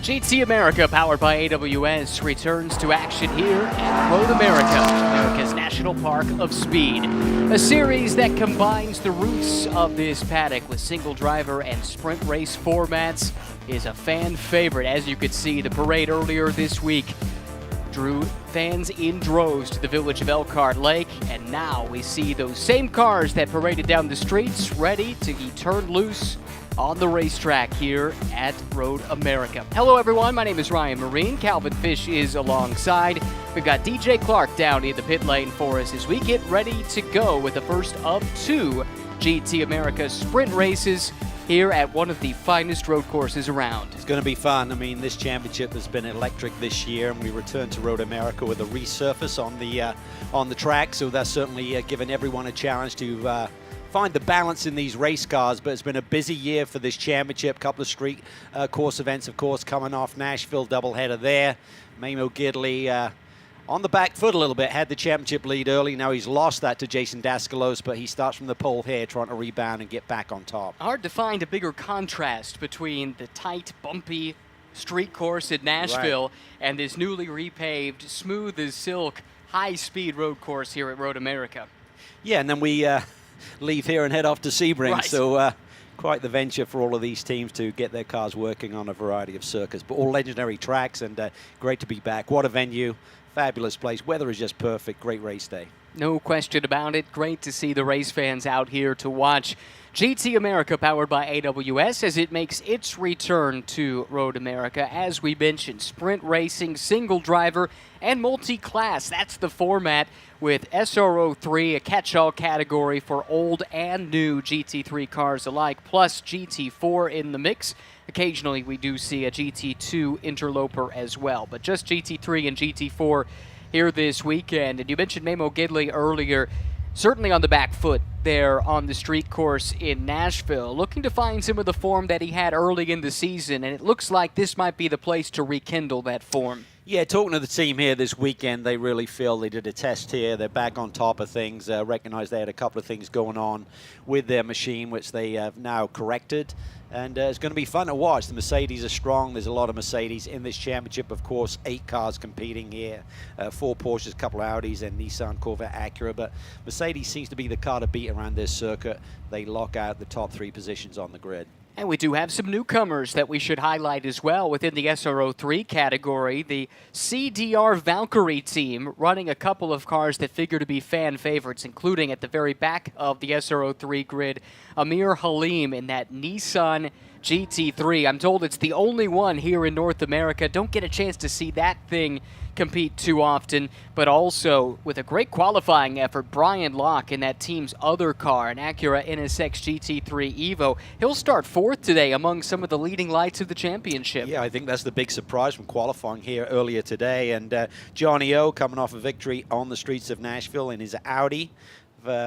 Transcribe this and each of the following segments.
GT America, powered by AWS, returns to action here at Road America, America's National Park of Speed. A series that combines the roots of this paddock with single driver and sprint race formats is a fan favorite. As you could see, the parade earlier this week drew fans in droves to the village of Elkhart Lake, and now we see those same cars that paraded down the streets ready to be turned loose on the racetrack here at Road America. Hello everyone, my name is Ryan Marine. Calvin Fish is alongside. We've got DJ Clark down in the pit lane for us as we get ready to go with the first of two GT America sprint races here at one of the finest road courses around. It's going to be fun. I mean, this championship has been electric this year, and we return to Road America with a resurface on the track, so that's certainly given everyone a challenge to find the balance in these race cars. But it's been a busy year for this championship. Couple of street course events, of course, coming off. Nashville doubleheader there. Mamo Gidley on the back foot a little bit, had the championship lead early. Now he's lost that to Jason Daskalos, but he starts from the pole here trying to rebound and get back on top. Hard to find a bigger contrast between the tight, bumpy street course at Nashville and this newly repaved, smooth as silk, high-speed road course here at Road America. Yeah, and then we leave here and head off to Sebring. Right. So quite the venture for all of these teams to get their cars working on a variety of circuits, but all legendary tracks, and great to be back. What a venue. Fabulous place. Weather is just perfect. Great race day. No question about it. Great to see the race fans out here to watch GT America, powered by AWS, as it makes its return to Road America. As we mentioned, sprint racing, single driver, and multi-class. That's the format, with SRO 3, a catch-all category for old and new GT3 cars alike, plus GT4 in the mix. Occasionally, we do see a GT2 interloper as well, but just GT3 and GT4 here this weekend. And you mentioned Mamo Gidley earlier, certainly on the back foot there on the street course in Nashville, looking to find some of the form that he had early in the season, and it looks like this might be the place to rekindle that form. Yeah, talking to the team here this weekend, they really feel they did a test here. They're back on top of things, recognize they had a couple of things going on with their machine, which they have now corrected. And it's going to be fun to watch. The Mercedes are strong. There's a lot of Mercedes in this championship. Of course, 8 cars competing here. 4 Porsches, a couple of Audis, and Nissan, Corvette, Acura. But Mercedes seems to be the car to beat around this circuit. They lock out the top 3 positions on the grid. And we do have some newcomers that we should highlight as well within the SRO 3 category. The CDR Valkyrie team running a couple of cars that figure to be fan favorites, including at the very back of the SRO 3 grid, Amir Halim in that Nissan GT3. I'm told it's the only one here in North America. Don't get a chance to see that thing compete too often, but also with a great qualifying effort, Brian Locke in that team's other car, an Acura NSX GT3 Evo. He'll start 4th today among some of the leading lights of the championship. Yeah, I think that's the big surprise from qualifying here earlier today. And Johnny O coming off a victory on the streets of Nashville in his Audi.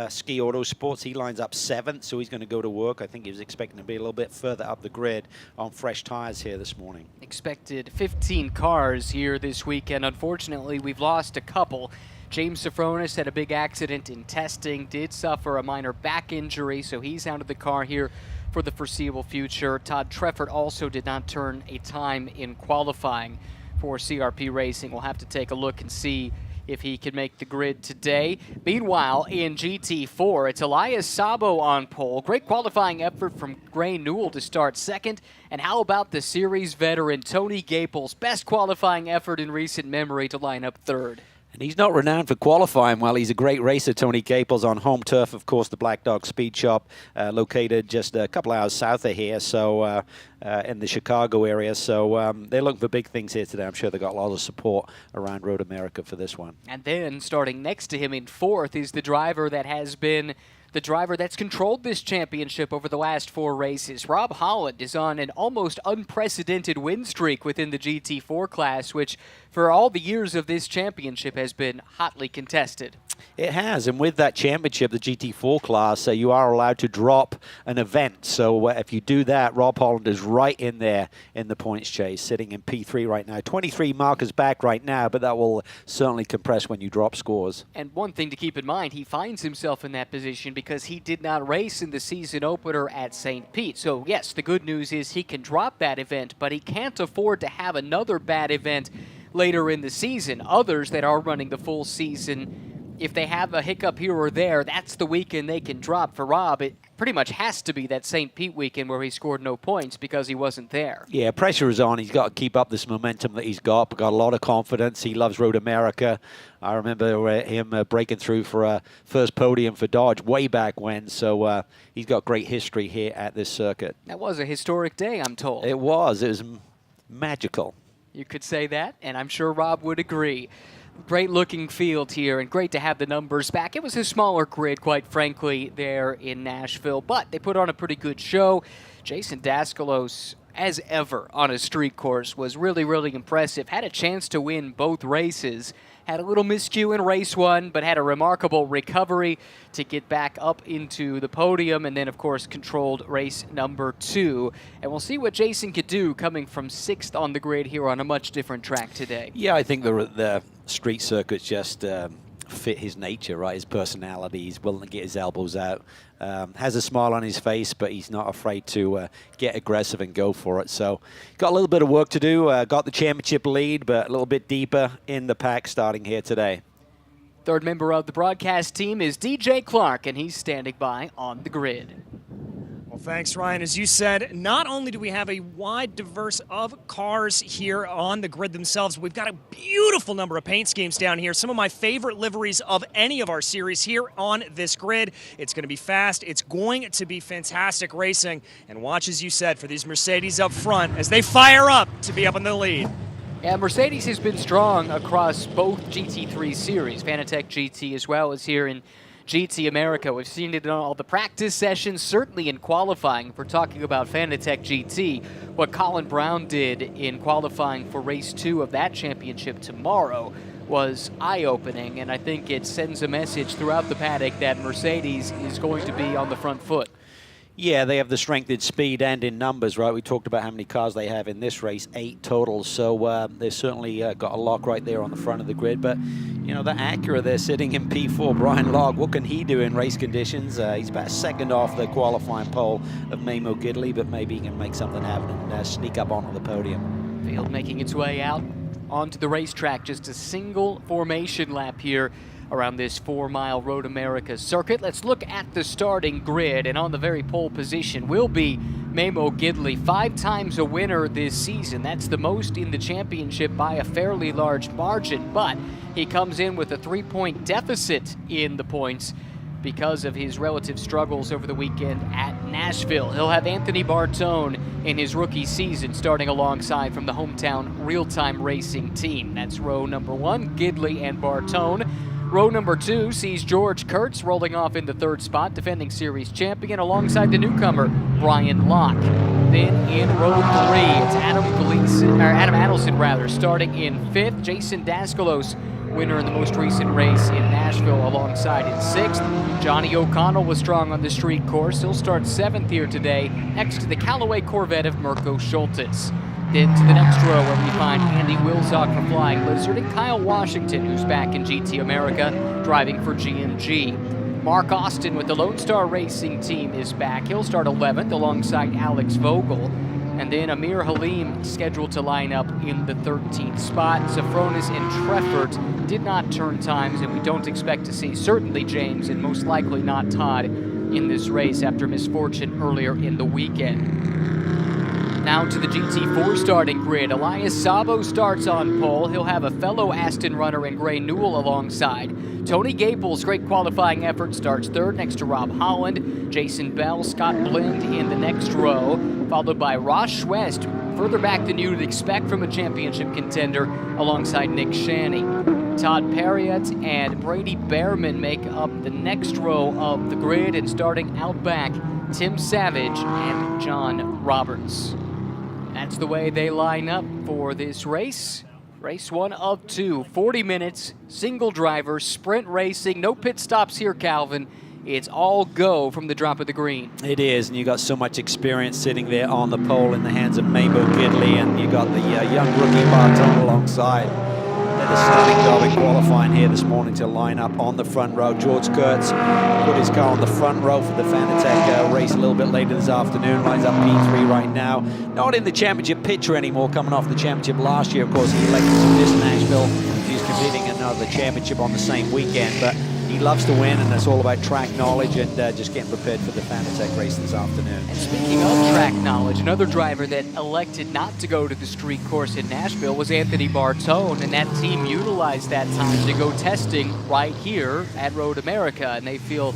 Ski Auto Sports, he lines up 7th, so he's going to go to work. I think he was expecting to be a little bit further up the grid on fresh tires here this morning. Expected 15 cars here this weekend. Unfortunately, we've lost a couple. James Safronis had a big accident in testing, did suffer a minor back injury, so he's out of the car here for the foreseeable future. Todd Treffert also did not turn a time in qualifying for CRP Racing. We'll have to take a look and see if he can make the grid today. Meanwhile, in GT4, it's Elias Sabo on pole. Great qualifying effort from Gray Newell to start 2nd. And how about the series veteran Tony Gaples? Best qualifying effort in recent memory to line up 3rd. And he's not renowned for qualifying. Well, he's a great racer, Tony Gaples, on home turf, of course, the Black Dog Speed Shop, located just a couple hours south of here, so in the Chicago area. So they're looking for big things here today. I'm sure they got a lot of support around Road America for this one. And then starting next to him in 4th is the driver that has been the driver that's controlled this championship over the last 4 races. Rob Holland is on an almost unprecedented win streak within the GT4 class, which for all the years of this championship has been hotly contested. It has, and with that championship, the GT4 class, you are allowed to drop an event. So if you do that, Rob Holland is right in there in the points chase, sitting in P3 right now. 23 markers back right now, but that will certainly compress when you drop scores. And one thing to keep in mind, he finds himself in that position because he did not race in the season opener at St. Pete. So yes, the good news is he can drop that event, but he can't afford to have another bad event later in the season. Others that are running the full season, if they have a hiccup here or there, that's the weekend they can drop. For Rob, it pretty much has to be that St. Pete weekend where he scored no points because he wasn't there. Yeah, pressure is on. He's got to keep up this momentum that he's got. Got a lot of confidence. He loves Road America. I remember him breaking through for a first podium for Dodge way back when. So he's got great history here at this circuit. That was a historic day, I'm told. It was. It was magical. You could say that, and I'm sure Rob would agree. Great looking field here, and great to have the numbers back. It was a smaller grid, quite frankly, there in Nashville, but they put on a pretty good show. Jason Daskalos, as ever on a street course, was really, really impressive. Had a chance to win both races. Had a little miscue in race one, but had a remarkable recovery to get back up into the podium, and then, of course, controlled race number 2. And we'll see what Jason could do coming from 6th on the grid here on a much different track today. Yeah, I think the street circuits just fit his nature, right? His personality. He's willing to get his elbows out. Has a smile on his face, but he's not afraid to get aggressive and go for it. So got a little bit of work to do. Got the championship lead, but a little bit deeper in the pack starting here today. Third member of the broadcast team is DJ Clark, and he's standing by on the grid. Well, thanks, Ryan. As you said, not only do we have a wide diverse of cars here on the grid themselves, we've got a beautiful number of paint schemes down here. Some of my favorite liveries of any of our series here on this grid. It's going to be fast. It's going to be fantastic racing. And watch, as you said, for these Mercedes up front as they fire up to be up in the lead. Yeah, Mercedes has been strong across both GT3 series, Fanatec GT as well as here in GT America. We've seen it in all the practice sessions, certainly in qualifying. If we're talking about Fanatec GT, what Colin Brown did in qualifying for race 2 of that championship tomorrow was eye-opening, and I think it sends a message throughout the paddock that Mercedes is going to be on the front foot. Yeah, they have the strength in speed and in numbers, right? We talked about how many cars they have in this race, 8 total. So they've certainly got a lock right there on the front of the grid. But, you know, the Acura, they're sitting in P4. Brian Logg, what can he do in race conditions? He's about second off the qualifying pole of Mamo Gidley, but maybe he can make something happen and sneak up onto the podium. Field making its way out onto the racetrack. Just a single formation lap here around this 4-mile Road America circuit. Let's look at the starting grid, and on the very pole position will be Mamo Gidley, 5 times a winner this season. That's the most in the championship by a fairly large margin, but he comes in with a 3-point deficit in the points because of his relative struggles over the weekend at Nashville. He'll have Anthony Bartone in his rookie season starting alongside from the hometown real-time racing team. That's row number 1, Gidley and Bartone. Row number 2 sees George Kurtz rolling off in the 3rd spot, defending series champion, alongside the newcomer, Brian Locke. Then in row 3, it's Adam Adelson, starting in 5th. Jason Daskalos, winner in the most recent race in Nashville, alongside in 6th. Johnny O'Connell was strong on the street course. He'll start 7th here today, next to the Callaway Corvette of Mirko Schultes. Then to the next row, where we find Andy Wilczok from Flying Lizard and Kyle Washington, who's back in GT America, driving for GMG. Mark Austin with the Lone Star Racing team is back. He'll start 11th alongside Alex Vogel. And then Amir Halim scheduled to line up in the 13th spot. Zafronis and Treffert did not turn times, and we don't expect to see certainly James and most likely not Todd in this race after misfortune earlier in the weekend. Now to the GT4 starting grid. Elias Sabo starts on pole. He'll have a fellow Aston runner in Gray Newell alongside. Tony Gapel's great qualifying effort starts 3rd next to Rob Holland. Jason Bell, Scott Blind in the next row, followed by Ross West, further back than you would expect from a championship contender, alongside Nick Shaney. Todd Perriott and Brady Behrman make up the next row of the grid, and starting out back, Tim Savage and John Roberts. That's the way they line up for this race. Race 1 of 2, 40 minutes, single driver, sprint racing, no pit stops here, Calvin. It's all go from the drop of the green. It is, and you got so much experience sitting there on the pole in the hands of Mamo Gidley, and you got the young rookie Bartone alongside. had a stunning job in qualifying here this morning to line up on the front row. George Kurtz put his car on the front row for the Fanatec race a little bit later this afternoon. Lines up P3 right now. Not in the championship picture anymore, coming off the championship last year. Of course, he elected to miss Nashville. He's competing in another championship on the same weekend, but he loves to win, and it's all about track knowledge and just getting prepared for the Fanatec race this afternoon. And speaking of track knowledge, another driver that elected not to go to the street course in Nashville was Anthony Bartone, and that team utilized that time to go testing right here at Road America, and they feel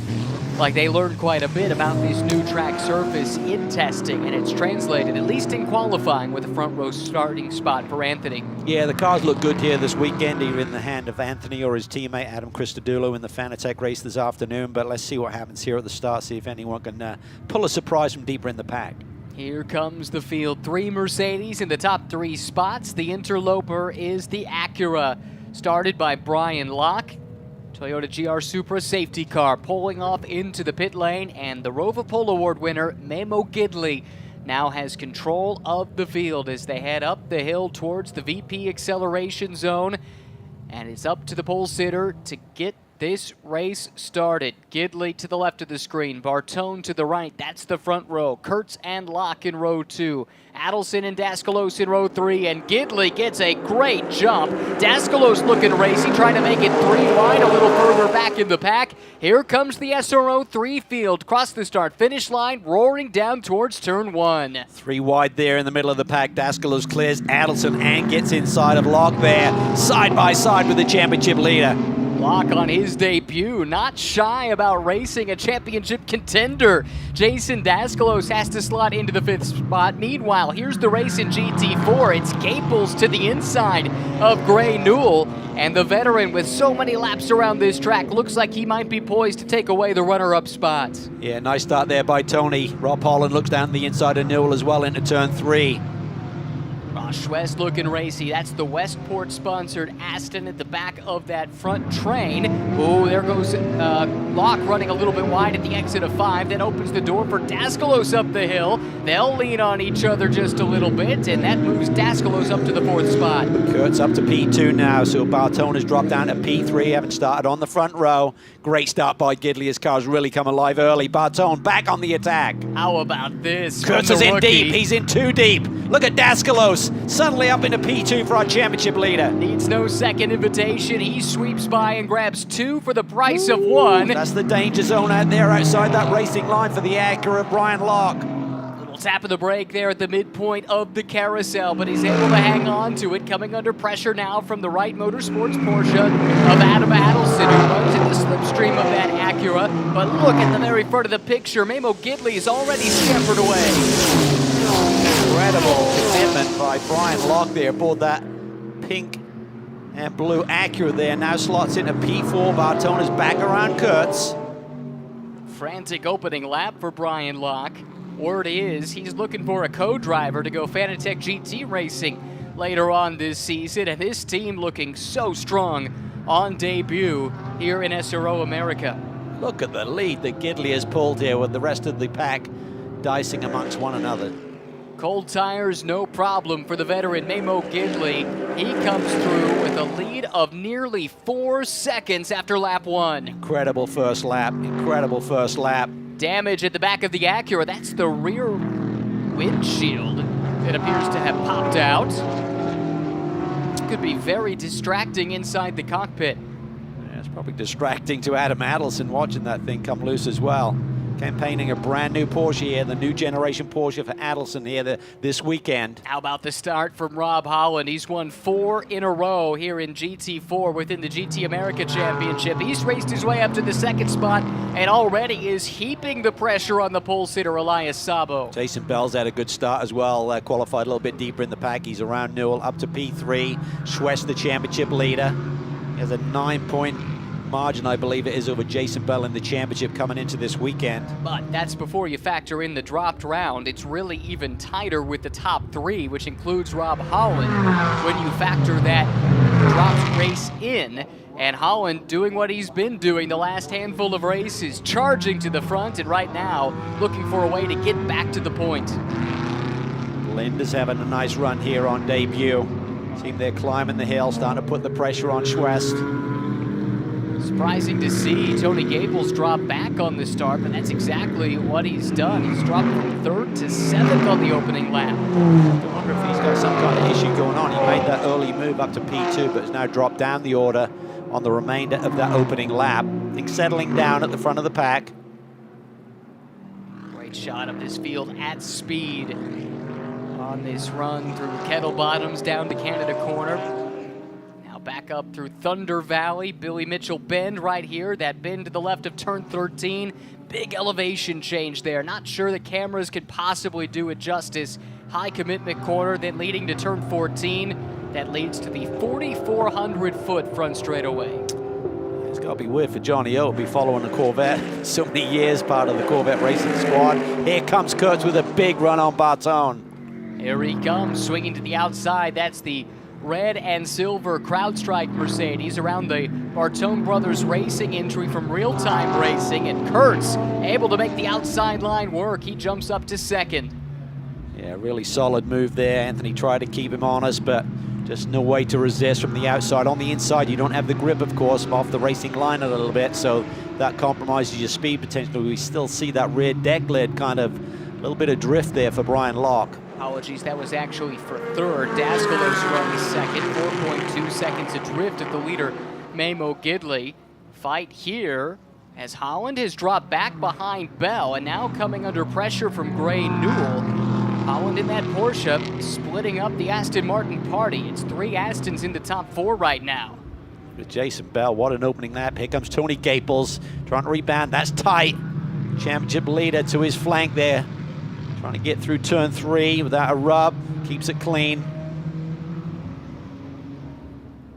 like they learned quite a bit about this new track surface in testing, and it's translated, at least in qualifying, with a front row starting spot for Anthony. Yeah, the cars look good here this weekend, either in the hand of Anthony or his teammate Adam Christodoulou in the Fanatec race this afternoon, but let's see what happens here at the start, see if anyone can pull a surprise from deeper in the pack. Here comes the field. 3 Mercedes in the top 3 spots. The interloper is the Acura, started by Brian Locke. Toyota GR Supra safety car pulling off into the pit lane, and the Rover Pole Award winner, Memo Gidley, now has control of the field as they head up the hill towards the VP acceleration zone, and it's up to the pole sitter to get this race started. Gidley to the left of the screen, Bartone to the right, that's the front row. Kurtz and Locke in row 2, Adelson and Daskalos in row 3, and Gidley gets a great jump. Daskalos looking racy, trying to make it 3 wide, a little further back in the pack. Here comes the SRO 3 field, cross the start-finish line, roaring down towards turn 1. 3 wide there in the middle of the pack. Daskalos clears Adelson and gets inside of Locke there, side by side with the championship leader. Locke on his debut, not shy about racing a championship contender. Jason Daskalos has to slot into the 5th spot. Meanwhile, here's the race in GT4. It's Gaples to the inside of Gray Newell, and the veteran with so many laps around this track looks like he might be poised to take away the runner-up spot. Yeah, nice start there by Tony. Rob Holland looks down the inside of Newell as well into turn 3. Ross West looking racy. That's the Westport-sponsored Aston at the back of that front train. Oh, there goes Locke running a little bit wide at the exit of 5. That opens the door for Daskalos up the hill. They'll lean on each other just a little bit, and that moves Daskalos up to the 4th spot. Kurtz up to P2 now, so Bartone has dropped down to P3, having started on the front row. Great start by Gidley. His car's really come alive early. Bartone back on the attack. How about this? Kurtz is in deep. He's in too deep. Look at Daskalos, suddenly up into P2 for our championship leader. Needs no second invitation. He sweeps by and grabs 2 for the price of 1. That's the danger zone out there outside that racing line for the Acura of Brian Locke. Little tap of the brake there at the midpoint of the carousel, but he's able to hang on to it, coming under pressure now from the Wright Motorsports Porsche of Adam Adelson, who runs in the slipstream of that Acura. But look at the very front of the picture. Memo Gidley is already scampered away. Incredible commitment by Brian Locke there aboard that pink and blue Acura there. Now slots into P4. Bartone is back around Kurtz. Frantic opening lap for Brian Locke. Word is he's looking for a co-driver to go Fanatec GT racing later on this season, and this team looking so strong on debut here in SRO America. Look at the lead that Gidley has pulled here with the rest of the pack dicing amongst one another. Cold tires, no problem for the veteran Memo Gidley. He comes through with a lead of nearly 4 seconds after lap 1. Incredible first lap, incredible first lap. Damage at the back of the Acura. That's the rear windshield. It appears to have popped out. This could be very distracting inside the cockpit. Yeah, it's probably distracting to Adam Adelson watching that thing come loose as well. Campaigning a brand new Porsche here, the new generation Porsche for Adelson here this weekend. How about the start from Rob Holland? He's won 4 in a row here in GT4 within the GT America Championship. He's raced his way up to the 2nd spot and already is heaping the pressure on the pole sitter Elias Sabo. Jason Bell's had a good start as well, qualified a little bit deeper in the pack. He's around Newell up to P3. Schwest, the championship leader. He has a 9-point margin, I believe it is, over Jason Bell in the championship coming into this weekend. But that's before you factor in the dropped round. It's really even tighter with the top 3, which includes Rob Holland, when you factor that dropped race in. And Holland doing what he's been doing the last handful of races, charging to the front, and right now looking for a way to get back to the point. Linda's having a nice run here on debut. Team there climbing the hill, starting to put the pressure on Schwest. Surprising to see Tony Gables drop back on the start, but that's exactly what he's done. He's dropped from 3rd to 7th on the opening lap. I wonder if he's got some kind of issue going on. He made that early move up to P2, but has now dropped down the order on the remainder of that opening lap. I think settling down at the front of the pack. Great shot of this field at speed on this run through Kettle Bottoms down to Canada Corner. Now back up through Thunder Valley, Billy Mitchell Bend right here. That bend to the left of turn 13. Big elevation change there. Not sure the cameras could possibly do it justice. High commitment corner, then leading to turn 14. That leads to the 4,400-foot front straightaway. It's got to be weird for Johnny O to be following the Corvette. So many years part of the Corvette racing squad. Here comes Kurtz with a big run on Bartone. Here he comes, swinging to the outside. That's the red and silver CrowdStrike Mercedes around the Bartone Brothers Racing entry from Real Time Racing. And Kurtz able to make the outside line work. He jumps up to 2nd. Yeah, really solid move there. Anthony tried to keep him honest, but just no way to resist from the outside. On the inside, you don't have the grip, of course, off the racing line a little bit, so that compromises your speed potentially. We still see that rear deck lid kind of a little bit of drift there for Brian Locke. Apologies, that was actually for 3rd. Daskalos runs 2nd, 4.2 seconds adrift of the leader, Memo Gidley. Fight here as Holland has dropped back behind Bell, and now coming under pressure from Gray Newell. Holland in that Porsche, splitting up the Aston Martin party. It's 3 Astons in the top 4 right now. With Jason Bell, what an opening lap. Here comes Tony Gables, trying to rebound. That's tight. Championship leader to his flank there. Trying to get through turn 3 without a rub. Keeps it clean.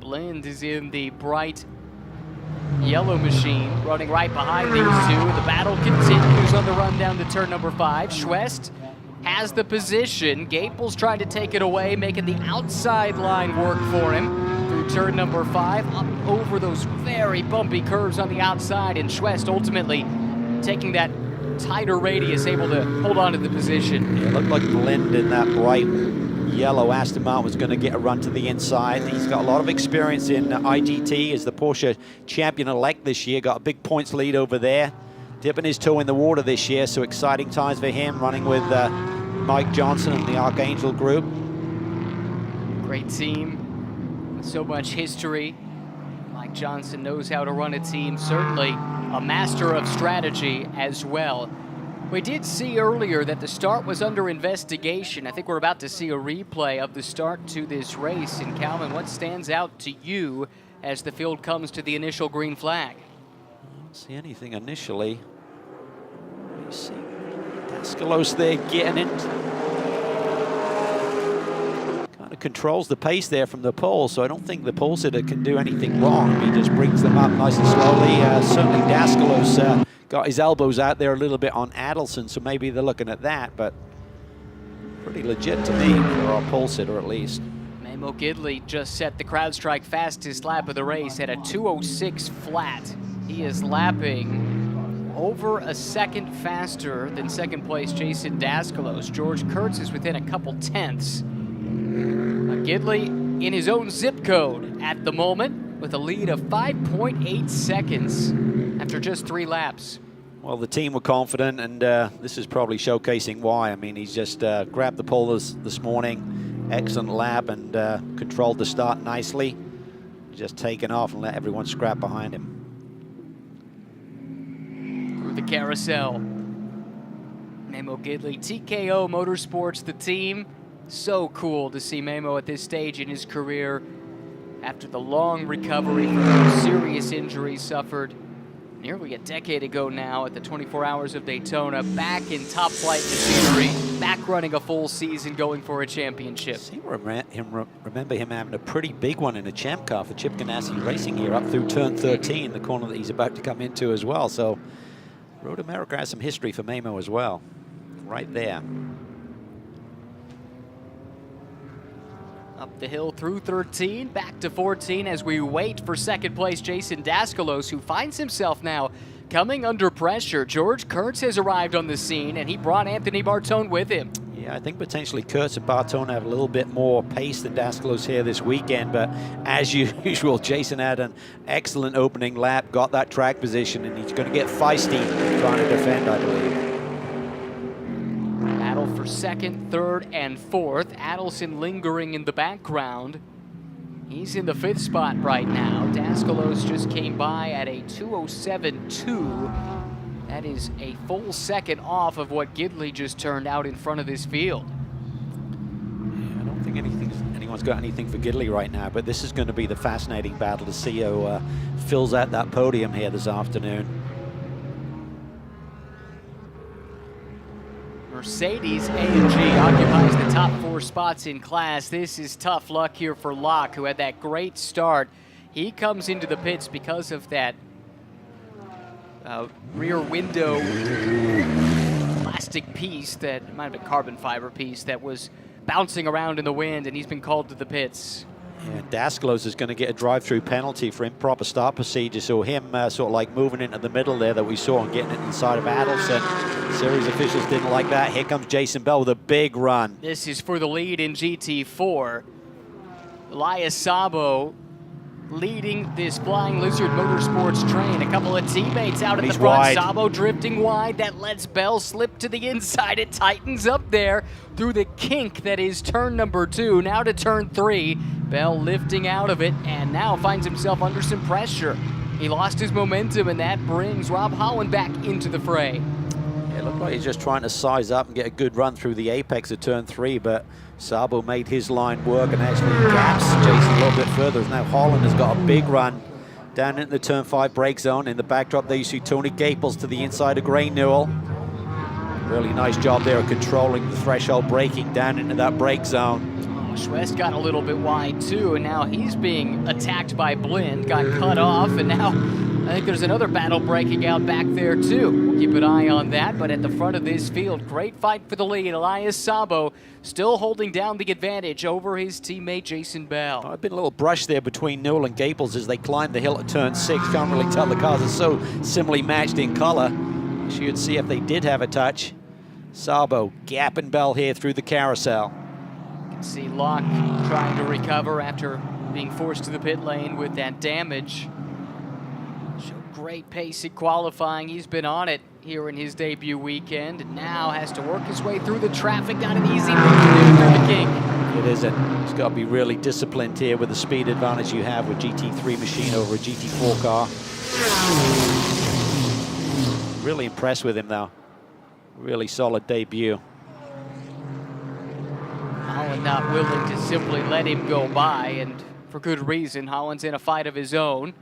Blend is in the bright yellow machine, running right behind these two. The battle continues on the run down to turn number 5. Schwest has the position. Gables trying to take it away, making the outside line work for him through turn number 5, up over those very bumpy curves on the outside, and Schwest ultimately taking that tighter radius, able to hold on to the position. Yeah, it looked like Blend in that bright yellow Aston Martin was going to get a run to the inside. He's got a lot of experience in IGT as the Porsche champion-elect this year. Got a big points lead over there. Dipping his toe in the water this year, so exciting times for him, running with Mike Johnson and the Archangel Group. Great team, so much history. Mike Johnson knows how to run a team, certainly a master of strategy as well. We did see earlier that the start was under investigation. I think we're about to see a replay of the start to this race. And Calvin, what stands out to you as the field comes to the initial green flag? I don't see anything initially. You see Daskalos there getting it. Kind of controls the pace there from the pole, so I don't think the pole sitter can do anything wrong. He just brings them up nice and slowly. Certainly Daskalos got his elbows out there a little bit on Adelson, so maybe they're looking at that, but pretty legit to me for our pole sitter at least. Memo Gidley just set the CrowdStrike fastest lap of the race at a 2:06 flat. He is lapping over a second faster than second place Jason Daskalos. George Kurtz is within a couple tenths. Gidley in his own zip code at the moment with a lead of 5.8 seconds after just 3 laps. Well, the team were confident, and this is probably showcasing why. I mean, he's just grabbed the pole this morning. Excellent lap and controlled the start nicely. Just taken off and let everyone scrap behind him. Through the carousel. Memo Gidley, TKO Motorsports, the team. So cool to see Memo at this stage in his career after the long recovery from those serious injuries suffered nearly a decade ago now at the 24 Hours of Daytona, back in top flight machinery, back running a full season, going for a championship. Remember him having a pretty big one in a champ car for Chip Ganassi Racing here up through turn 13, the corner that he's about to come into as well. So Road America has some history for Memo as well, right there. Up the hill through 13, back to 14 as we wait for second place Jason Daskalos, who finds himself now coming under pressure. George Kurtz has arrived on the scene, and he brought Anthony Bartone with him. Yeah, I think potentially Kurtz and Bartone have a little bit more pace than Daskalos here this weekend, but as usual, Jason had an excellent opening lap, got that track position, and he's going to get feisty trying to defend, I believe. Battle for second, third, and fourth. Adelson lingering in the background. He's in the 5th spot right now. Daskalos just came by at a 2:07.2. That is a full second off of what Gidley just turned out in front of this field. Yeah, I don't think anyone's got anything for Gidley right now, but this is going to be the fascinating battle to see who fills out that podium here this afternoon. Mercedes AMG occupies the top 4 spots in class. This is tough luck here for Locke, who had that great start. He comes into the pits because of that rear window plastic piece that might have been carbon fiber piece that was bouncing around in the wind, and he's been called to the pits. Yeah, Daskalos is going to get a drive-through penalty for improper start procedure, so him sort of like moving into the middle there that we saw and getting it inside of Adelson. Series officials didn't like that. Here comes Jason Bell with a big run. This is for the lead in GT4. Elias Sabo leading this Flying Lizard Motorsports train. A couple of teammates out in the front. Wide. Sabo drifting wide. That lets Bell slip to the inside. It tightens up there through the kink that is turn number 2. Now to turn 3. Bell lifting out of it and now finds himself under some pressure. He lost his momentum, and that brings Rob Holland back into the fray. It looked like he's just trying to size up and get a good run through the apex of turn 3, but Sabo made his line work and actually gaps Jason a little bit further. Now Holland has got a big run down into the turn 5 brake zone. In the backdrop there you see Tony Gaples to the inside of Gray Newell. Really nice job there of controlling the threshold braking down into that brake zone. Schwest got a little bit wide too, and now he's being attacked by Blind, got cut off, and now I think there's another battle breaking out back there too. We'll keep an eye on that, but at the front of this field, great fight for the lead. Elias Sabo still holding down the advantage over his teammate Jason Bell. I've been a little brush there between Newell and Gaples as they climb the hill at turn 6. Can't really tell, the cars are so similarly matched in color. You should see if they did have a touch. Sabo gapping Bell here through the carousel. See Locke trying to recover after being forced to the pit lane with that damage. Showed great pace in qualifying. He's been on it here in his debut weekend, and now has to work his way through the traffic. Not an easy thing to do through the kink. It isn't. He's got to be really disciplined here with the speed advantage you have with GT3 machine over a GT4 car. Really impressed with him though. Really solid debut. Holland not willing to simply let him go by, and for good reason. Holland's in a fight of his own.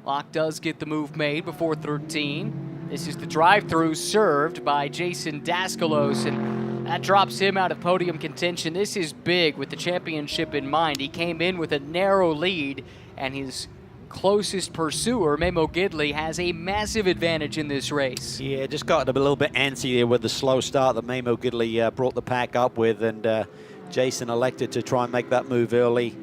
Locke does get the move made before 13. This is the drive-through served by Jason Daskalos, and that drops him out of podium contention. This is big with the championship in mind. He came in with a narrow lead, and his closest pursuer, Memo Gidley, has a massive advantage in this race. Yeah, just got a little bit antsy there with the slow start that Memo Gidley brought the pack up with, and Jason elected to try and make that move early.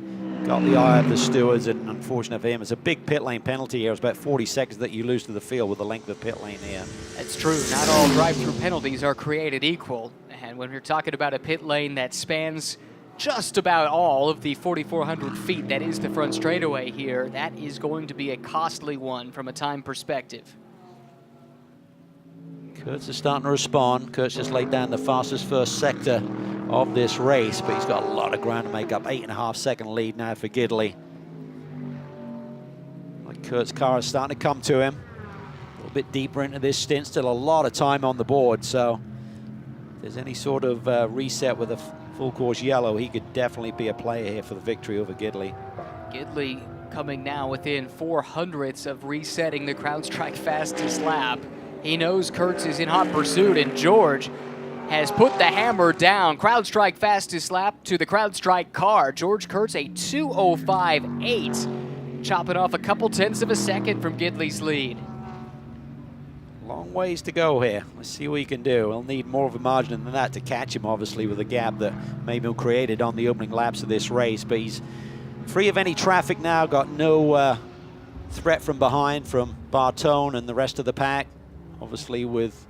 Got the eye of the stewards, and unfortunate for him, it's a big pit lane penalty here. It's about 40 seconds that you lose to the field with the length of pit lane here. That's true. Not all drive-through penalties are created equal. And when we're talking about a pit lane that spans just about all of the 4,400 feet that is the front straightaway here, that is going to be a costly one from a time perspective. Kurtz is starting to respond. Kurtz just laid down the fastest first sector of this race, but he's got a lot of ground to make up. 8.5 second lead now for Gidley. Like Kurtz's car is starting to come to him. A little bit deeper into this stint, still a lot of time on the board, so if there's any sort of reset with a full course yellow, he could definitely be a player here for the victory over Gidley. Gidley coming now within 400ths of resetting the CrowdStrike fastest lap. He knows Kurtz is in hot pursuit, and George has put the hammer down. CrowdStrike fastest lap to the CrowdStrike car. George Kurtz a 2:05.8, chopping off a couple tenths of a second from Gidley's lead. Long ways to go here. Let's see what he can do. He'll need more of a margin than that to catch him, obviously, with the gap that Maymill created on the opening laps of this race. But he's free of any traffic now, got no threat from behind from Bartone and the rest of the pack. Obviously, with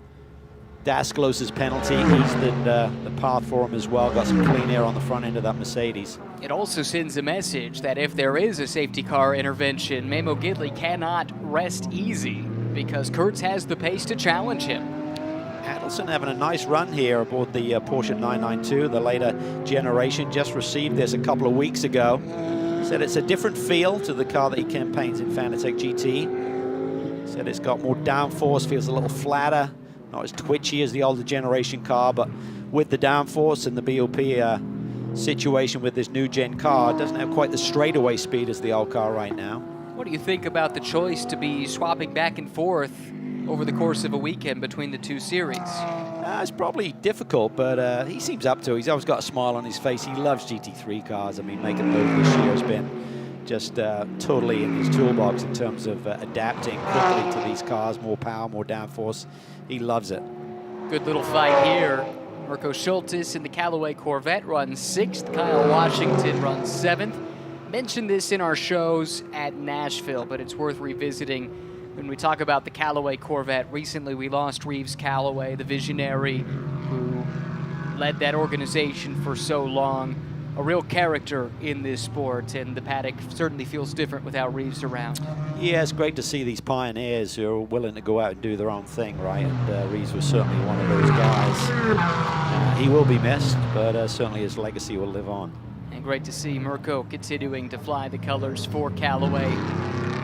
Daskalos' penalty eased the path for him as well. Got some clean air on the front end of that Mercedes. It also sends a message that if there is a safety car intervention, Memo Gidley cannot rest easy because Kurtz has the pace to challenge him. Adelson having a nice run here aboard the Porsche 992, the later generation. Just received this a couple of weeks ago. Said it's a different feel to the car that he campaigns in Fanatec GT. Said it's got more downforce, feels a little flatter, not as twitchy as the older generation car, but with the downforce and the BOP situation with this new gen car, it doesn't have quite the straightaway speed as the old car right now. What do you think about the choice to be swapping back and forth over the course of a weekend between the two series? It's probably difficult, but he seems up to it. He's always got a smile on his face. He loves GT3 cars. I mean, making a move this year has been just totally in his toolbox in terms of adapting quickly to these cars. More power, more downforce. He loves it. Good little fight here. Mirko Schultes in the Callaway Corvette runs 6th. Kyle Washington runs 7th. Mentioned this in our shows at Nashville, but it's worth revisiting when we talk about the Callaway Corvette. Recently, we lost Reeves Callaway, the visionary who led that organization for so long. A real character in this sport, and the paddock certainly feels different without Reeves around. Yeah, it's great to see these pioneers who are willing to go out and do their own thing, right? And Reeves was certainly one of those guys. He will be missed, but certainly his legacy will live on. And great to see Mirko continuing to fly the colors for Callaway.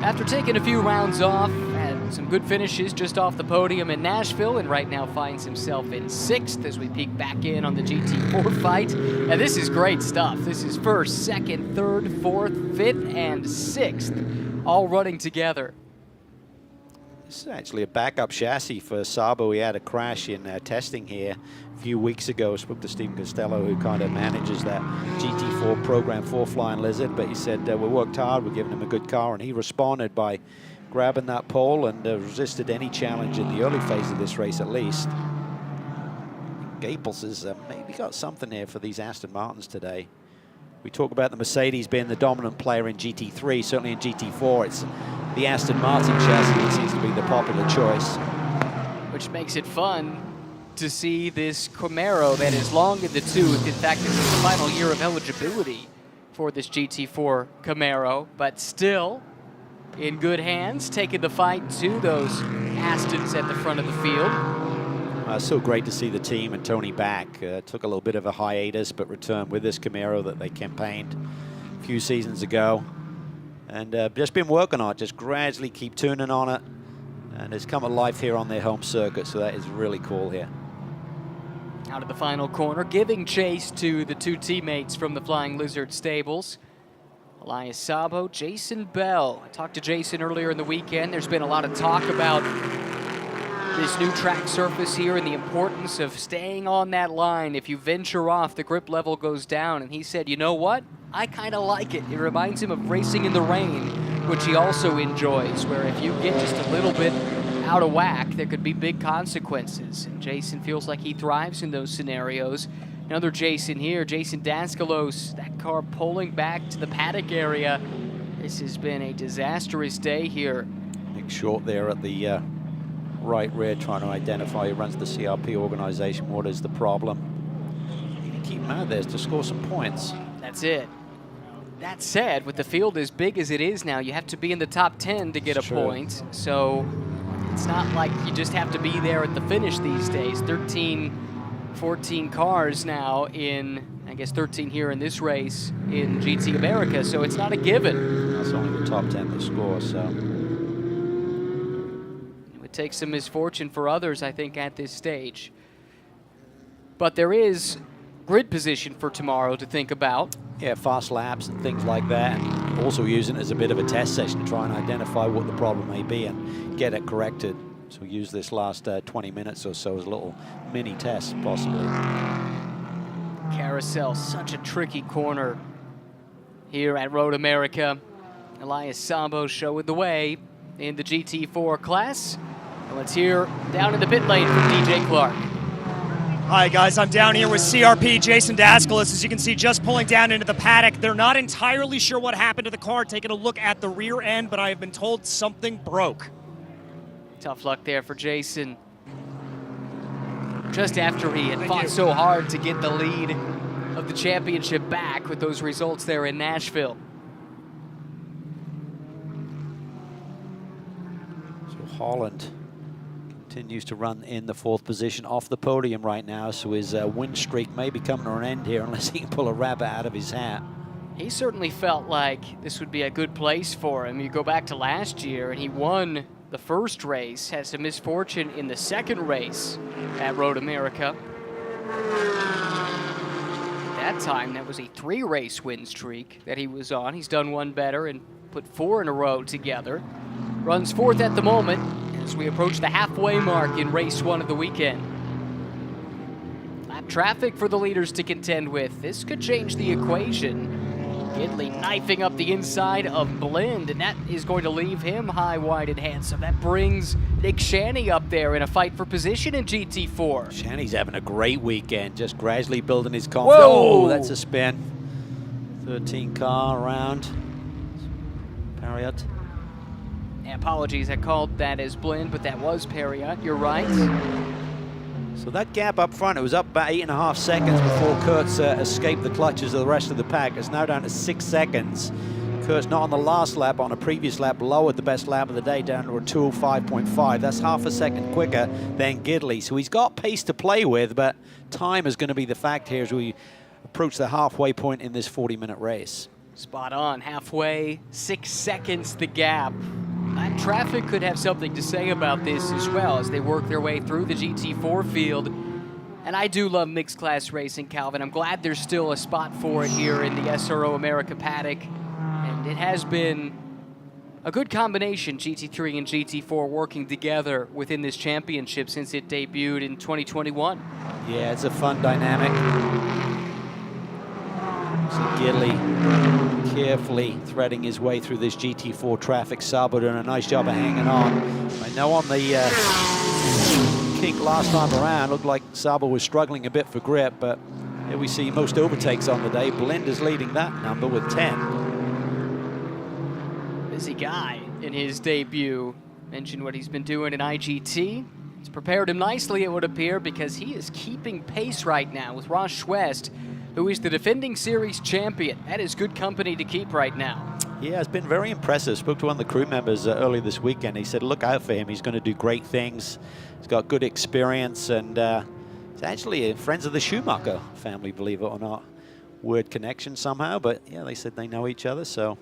After taking a few rounds off, had some good finishes just off the podium in Nashville, and right now finds himself in 6th as we peek back in on the GT4 fight. And this is great stuff. This is 1st, 2nd, 3rd, 4th, 5th, and 6th, all running together. This is actually a backup chassis for Sabo. He had a crash in testing here a few weeks ago. I spoke to Stephen Costello, who kind of manages that GT4 program for Flying Lizard, but he said, we worked hard, we're giving him a good car, and he responded by grabbing that pole and resisted any challenge in the early phase of this race at least. Gaples has maybe got something here for these Aston Martins today. We talk about the Mercedes being the dominant player in GT3, certainly in GT4, it's the Aston Martin chassis that seems to be the popular choice. Which makes it fun to see this Camaro that is long in the tooth. In fact, this is the final year of eligibility for this GT4 Camaro, but still in good hands, taking the fight to those Astons at the front of the field. So great to see the team and Tony back. Took a little bit of a hiatus, but returned with this Camaro that they campaigned a few seasons ago. And just been working on it, just gradually keep tuning on it. And it's come alive here on their home circuit, so that is really cool here. Out of the final corner, giving chase to the two teammates from the Flying Lizard stables. Elias Sabo, Jason Bell. I talked to Jason earlier in the weekend. There's been a lot of talk about this new track surface here and the importance of staying on that line. If you venture off, the grip level goes down. And he said, you know what? I kind of like it. It reminds him of racing in the rain, which he also enjoys, where if you get just a little bit out of whack, there could be big consequences. And Jason feels like he thrives in those scenarios. Another Jason here, Jason Daskalos, that car pulling back to the paddock area. This has been a disastrous day here. Big short there at the right rear, trying to identify who runs the CRP organization. What is the problem? You can keep him out there to score some points. That's it. That said, with the field as big as it is now, you have to be in the top 10 to get a point. So it's not like you just have to be there at the finish these days. 14 cars now in, I guess 13 here in this race in GT America, so it's not a given. That's only the top 10 to score, so. It would take some misfortune for others, I think, at this stage. But there is grid position for tomorrow to think about. Yeah, fast laps and things like that, and also using it as a bit of a test session to try and identify what the problem may be and get it corrected. So we use this last 20 minutes or so as a little mini test, possibly. Carousel, such a tricky corner here at Road America. Elias Sabo showing the way in the GT4 class. And let's hear down in the pit lane from DJ Clark. Hi guys, I'm down here with CRP Jason Daskalos. As you can see, just pulling down into the paddock. They're not entirely sure what happened to the car, taking a look at the rear end, but I have been told something broke. Tough luck there for Jason. just after he had fought so hard to get the lead of the championship back with those results there in Nashville. So Holland continues to run in the 4th position off the podium right now, so his win streak may be coming to an end here unless he can pull a rabbit out of his hat. He certainly felt like this would be a good place for him. You go back to last year and he won the first race, had some misfortune in the second race at Road America. That time, that was a 3-race win streak that he was on. He's done one better and put 4 in a row together. Runs 4th at the moment as we approach the halfway mark in race 1 of the weekend. Lap traffic for the leaders to contend with. This could change the equation. Gidley knifing up the inside of Blend, and that is going to leave him high, wide, and handsome. That brings Nick Shanny up there in a fight for position in GT4. Shanny's having a great weekend, just gradually building his confidence. Whoa! Oh, that's a spin. 13 car around. Parriott. Yeah, apologies, I called that as Blend, but that was Parriott. You're right. So that gap up front, it was up about 8.5 seconds before Kurtz escaped the clutches of the rest of the pack. It's now down to 6 seconds. Kurtz not on the last lap, on a previous lap, lowered the best lap of the day down to a 2:05.5. That's half a second quicker than Gidley. So he's got pace to play with, but time is going to be the fact here as we approach the halfway point in this 40-minute race. Spot on, halfway, 6 seconds the gap. That traffic could have something to say about this as well as they work their way through the GT4 field. And I do love mixed class racing, Calvin. I'm glad there's still a spot for it here in the SRO America paddock. And it has been a good combination, GT3 and GT4 working together within this championship since it debuted in 2021. Yeah, it's a fun dynamic. So Gidley carefully threading his way through this GT4 traffic. Sabo doing a nice job of hanging on. I know on the kink last time around, looked like Sabo was struggling a bit for grip, but here we see most overtakes on the day. Blend is leading that number with 10. Busy guy in his debut. Mentioned what he's been doing in IGT. It's prepared him nicely, it would appear, because he is keeping pace right now with Ross Schwest, who is the defending series champion. That is good company to keep right now. Yeah, it's been very impressive. Spoke to one of the crew members earlier this weekend. He said, look out for him. He's going to do great things. He's got good experience, and he's actually friends of the Schumacher family, believe it or not. Word connection somehow, but yeah, they said they know each other, so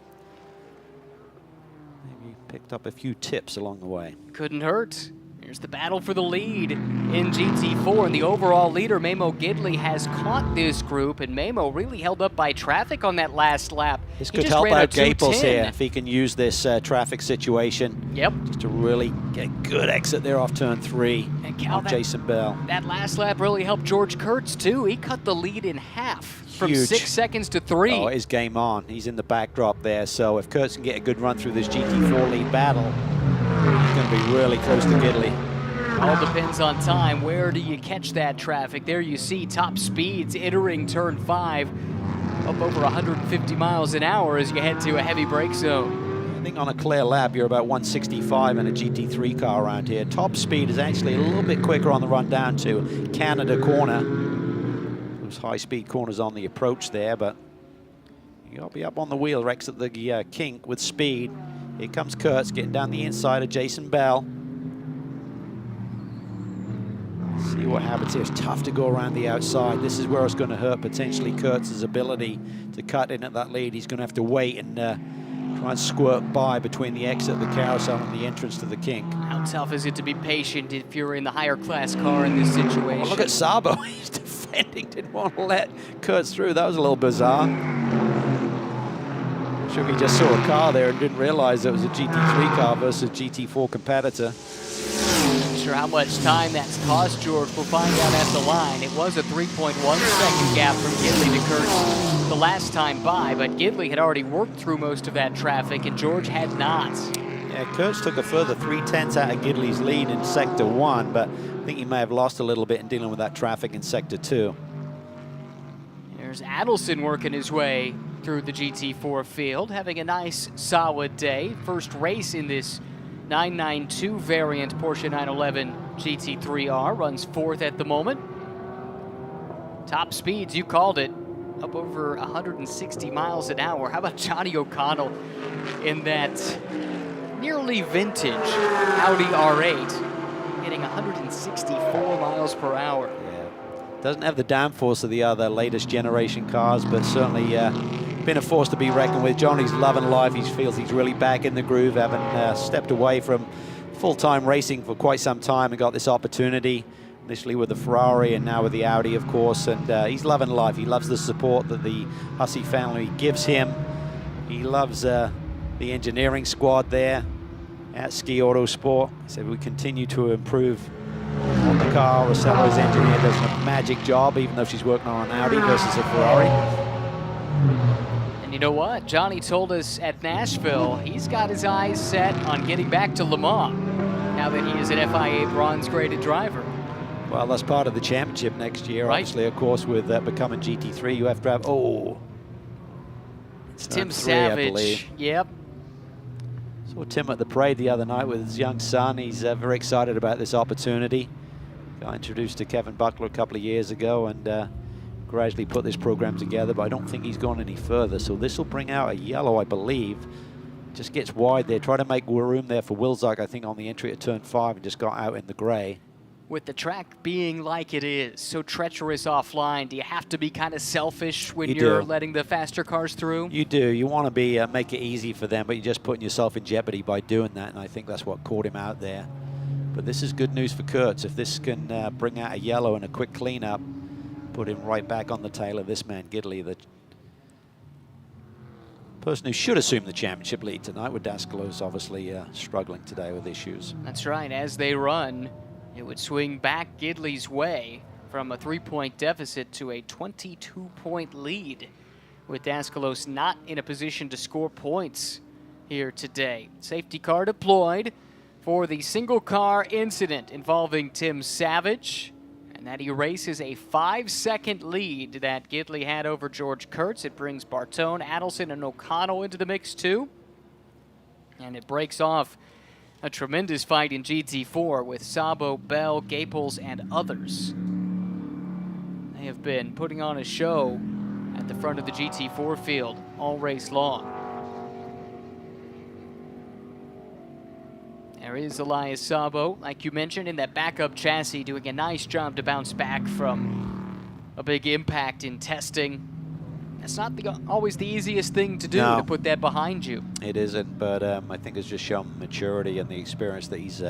maybe picked up a few tips along the way. Couldn't hurt. Here's the battle for the lead in GT4, and the overall leader, Memo Gidley, has caught this group, and Memo really held up by traffic on that last lap. This could help out Gaples here if he can use this traffic situation. Yep. Just to really get a good exit there off turn 3 on Jason Bell. That last lap really helped George Kurtz, too. He cut the lead in half from Huge. 6 seconds to 3. Oh, his game on. He's in the backdrop there, so if Kurtz can get a good run through this GT4 lead battle, he's going to be really close to Gidley. All depends on time. Where do you catch that traffic? There you see top speeds entering turn 5, up over 150 miles an hour as you head to a heavy brake zone. I think on a clear lap, you're about 165 in a GT3 car around here. Top speed is actually a little bit quicker on the run down to Canada corner. Those high-speed corners on the approach there, but you'll be up on the wheel, exit the kink with speed. Here comes Kurtz getting down the inside of Jason Bell. See what happens here. It's tough to go around the outside. This is where it's going to hurt potentially Kurtz's ability to cut in at that lead. He's going to have to wait and try and squirt by between the exit of the carousel and the entrance to the kink. How tough is it to be patient if you're in the higher class car in this situation? Well, look at Sabo. He's defending, didn't want to let Kurtz through. That was a little bizarre. I'm sure he just saw a car there and didn't realize it was a GT3 car versus GT4 competitor. Not sure how much time that's cost George. We'll find out at the line. It was a 3.1 second gap from Gidley to Kurtz the last time by, but Gidley had already worked through most of that traffic, and George had not. Yeah, Kurtz took a further 3/10 out of Gidley's lead in Sector 1, but I think he may have lost a little bit in dealing with that traffic in Sector 2. There's Adelson working his way through the GT4 field, having a nice, solid day. First race in this 992 variant Porsche 911 GT3R runs 4th at the moment. Top speeds, you called it, up over 160 miles an hour. How about Johnny O'Connell in that nearly vintage Audi R8, hitting 164 miles per hour. Yeah. Doesn't have the downforce of the other latest generation cars, but certainly been a force to be reckoned with. Johnny's loving life. He feels he's really back in the groove, having stepped away from full-time racing for quite some time and got this opportunity, initially with the Ferrari and now with the Audi, of course, and he's loving life. He loves the support that the Hussey family gives him. He loves the engineering squad there at Ski Autosport. He said we continue to improve on the car. Rossello's engineer does a magic job, even though she's working on an Audi versus a Ferrari. And you know what? Johnny told us at Nashville he's got his eyes set on getting back to Le Mans now that he is an FIA bronze-graded driver. Well, that's part of the championship next year, right? Obviously, of course, with becoming GT3, you have to have, it's Tim Savage. Yep. Saw Tim at the parade the other night with his young son. He's very excited about this opportunity. Got introduced to Kevin Buckler a couple of years ago and gradually put this program together, but I don't think he's gone any further. So this will bring out a yellow, I believe. Just gets wide there. Try to make room there for Wilczek, I think, on the entry at turn 5 and just got out in the gray. With the track being like it is, so treacherous offline, do you have to be kind of selfish when you're letting the faster cars through? You do. You want to be make it easy for them, but you're just putting yourself in jeopardy by doing that, and I think that's what caught him out there. But this is good news for Kurtz. If this can bring out a yellow and a quick cleanup, put him right back on the tail of this man, Gidley, the person who should assume the championship lead tonight, with Daskalos obviously struggling today with issues. That's right. As they run, it would swing back Gidley's way from a 3-point deficit to a 22-point lead, with Daskalos not in a position to score points here today. Safety car deployed for the single car incident involving Tim Savage, and that erases a 5-second lead that Gidley had over George Kurtz. It brings Bartone, Adelson, and O'Connell into the mix too, and it breaks off a tremendous fight in GT4 with Sabo, Bell, Gaples, and others. They have been putting on a show at the front of the GT4 field all race long. There is Elias Sabo, like you mentioned, in that backup chassis, doing a nice job to bounce back from a big impact in testing. It's not always the easiest thing to do, to put that behind you. It isn't, but I think it's just shown maturity and the experience that he's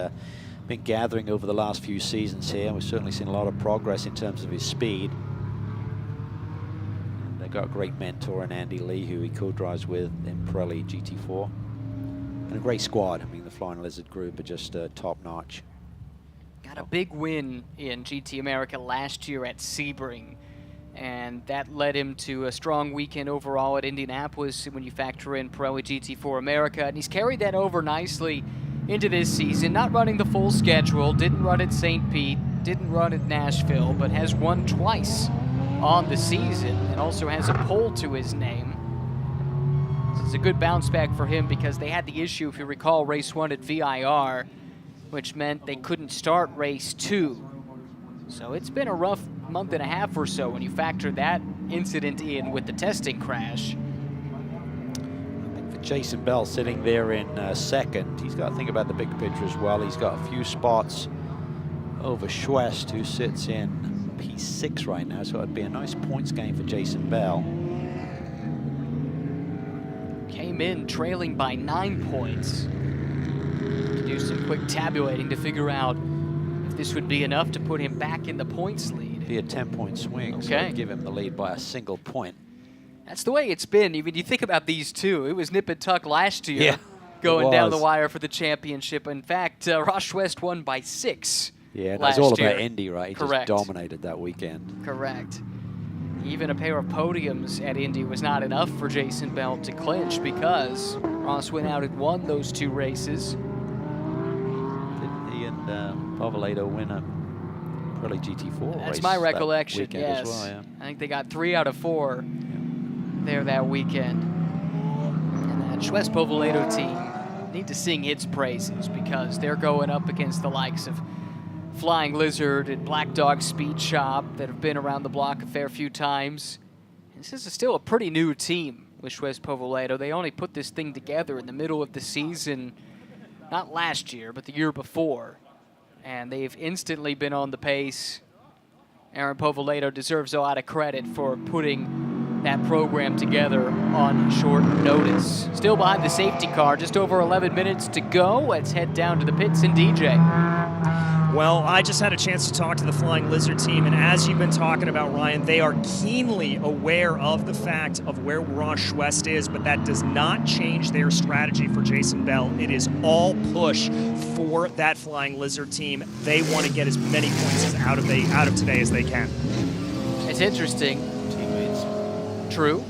been gathering over the last few seasons here. We've certainly seen a lot of progress in terms of his speed. And they've got a great mentor in Andy Lee, who he co-drives with in Pirelli GT4. And a great squad. I mean, the Flying Lizard group are just top-notch. Got a big win in GT America last year at Sebring, and that led him to a strong weekend overall at Indianapolis when you factor in Pirelli GT4 America. And he's carried that over nicely into this season, not running the full schedule, didn't run at St. Pete, didn't run at Nashville, but has won twice on the season and also has a pole to his name. So it's a good bounce back for him because they had the issue, if you recall, race 1 at VIR, which meant they couldn't start race 2. So it's been a rough month and a half or so when you factor that incident in with the testing crash. I think for Jason Bell sitting there in second, he's got to think about the big picture as well. He's got a few spots over Schwest, who sits in P6 right now, so it'd be a nice points game for Jason Bell. Came in trailing by 9 points. To do some quick tabulating to figure out if this would be enough to put him back in the points lead. It'd be a 10-point swing, so it'd give him the lead by a single point. That's the way it's been. Even you think about these two, it was nip and tuck last year, going down the wire for the championship. In fact, Ross Schwest won by 6. Yeah, that's all about Indy, right? He just dominated that weekend. Correct. Even a pair of podiums at Indy was not enough for Jason Bell to clinch because Ross went out and won those 2 races. Didn't he and Povolato win a Pirelli GT4 race? That's my recollection, yes. As well, yeah. I think they got 3 out of 4 there that weekend. And that Schwest Povolato team need to sing its praises because they're going up against the likes of Flying Lizard and Black Dog Speed Shop that have been around the block a fair few times. This is still a pretty new team with Suez Povoledo. They only put this thing together in the middle of the season, not last year, but the year before. And they've instantly been on the pace. Aaron Povoledo deserves a lot of credit for putting that program together on short notice. Still behind the safety car, just over 11 minutes to go. Let's head down to the pits and DJ. Well, I just had a chance to talk to the Flying Lizard team, and as you've been talking about, Ryan, they are keenly aware of the fact of where Ross Schwest is, but that does not change their strategy for Jason Bell. It is all push for that Flying Lizard team. They want to get as many points out of today as they can. It's interesting. Teammates. True.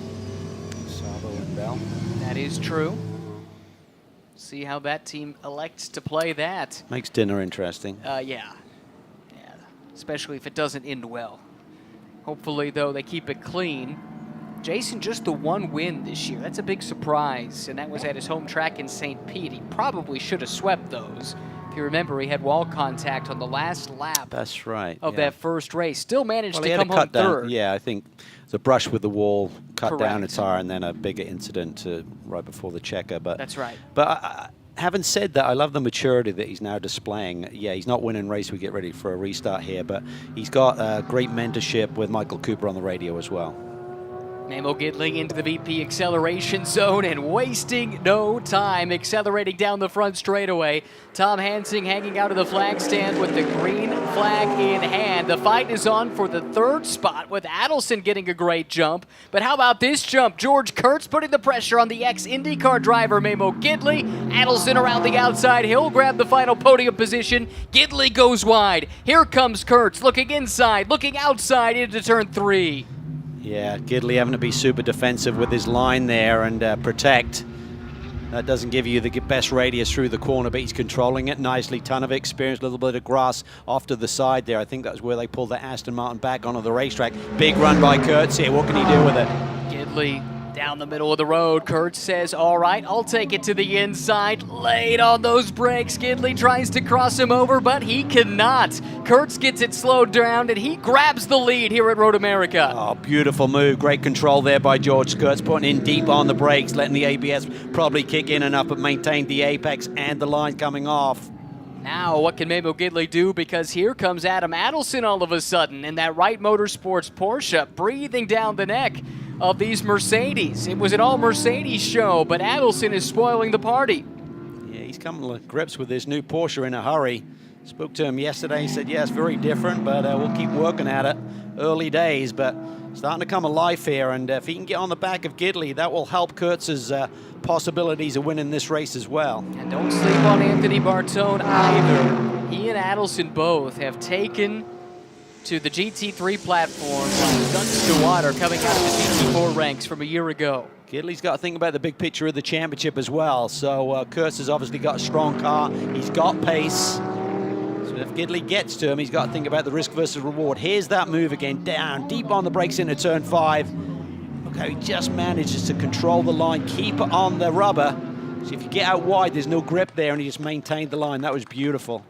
Sabo and Bell. That is true. See how that team elects to play that. Makes dinner interesting. Yeah, especially if it doesn't end well. Hopefully, though, they keep it clean. Jason, just the one win this year. That's a big surprise, and that was at his home track in St. Pete. He probably should have swept those. If you remember, he had wall contact on the last lap. That's right. Of that first race. Still managed to he had come a cut home down. third. Yeah, I think the brush with the wall cut down a Correct. tire, and then a bigger incident right before the checker. But That's right. But having said that, I love the maturity that he's now displaying. Yeah, he's not winning race. We get ready for a restart here, but he's got great mentorship with Michael Cooper on the radio as well. Memo Gidley into the VP acceleration zone and wasting no time, accelerating down the front straightaway. Tom Hansing hanging out of the flag stand with the green flag in hand. The fight is on for the third spot with Adelson getting a great jump. But how about this jump? George Kurtz putting the pressure on the ex-IndyCar driver Memo Gidley. Adelson around the outside. He'll grab the final podium position. Gidley goes wide. Here comes Kurtz looking inside, looking outside into turn 3. Yeah, Gidley having to be super defensive with his line there and protect. That doesn't give you the best radius through the corner, but he's controlling it nicely. Ton of experience, a little bit of grass off to the side there. I think that's where they pulled the Aston Martin back onto the racetrack. Big run by Kurtz here. What can he do with it? Gidley down the middle of the road. Kurtz says, all right, I'll take it to the inside. Late on those brakes. Gidley tries to cross him over, but he cannot. Kurtz gets it slowed down, and he grabs the lead here at Road America. Oh, beautiful move. Great control there by George Kurtz, putting in deep on the brakes, letting the ABS probably kick in enough, but maintained the apex and the line coming off. Now, what can Memo Gidley do? Because here comes Adam Adelson all of a sudden in that Wright Motorsports Porsche, breathing down the neck of these Mercedes. It was an all-Mercedes show, but Adelson is spoiling the party. Yeah, he's coming to grips with this new Porsche in a hurry. Spoke to him yesterday. He said, yeah, it's very different, but we'll keep working at it. Early days, but starting to come alive here. And if he can get on the back of Gidley, that will help Kurtz's possibilities of winning this race as well. And don't sleep on Anthony Bartone either. He and Adelson both have taken to the GT3 platform like ducks to water coming out of the GT4 ranks from a year ago. Gidley's got to think about the big picture of the championship as well. So Kurtz has obviously got a strong car. He's got pace. So if Gidley gets to him, he's got to think about the risk versus reward. Here's that move again, down, deep on the brakes into turn 5. Look how he just manages to control the line, keep it on the rubber. So if you get out wide, there's no grip there, and he just maintained the line. That was beautiful.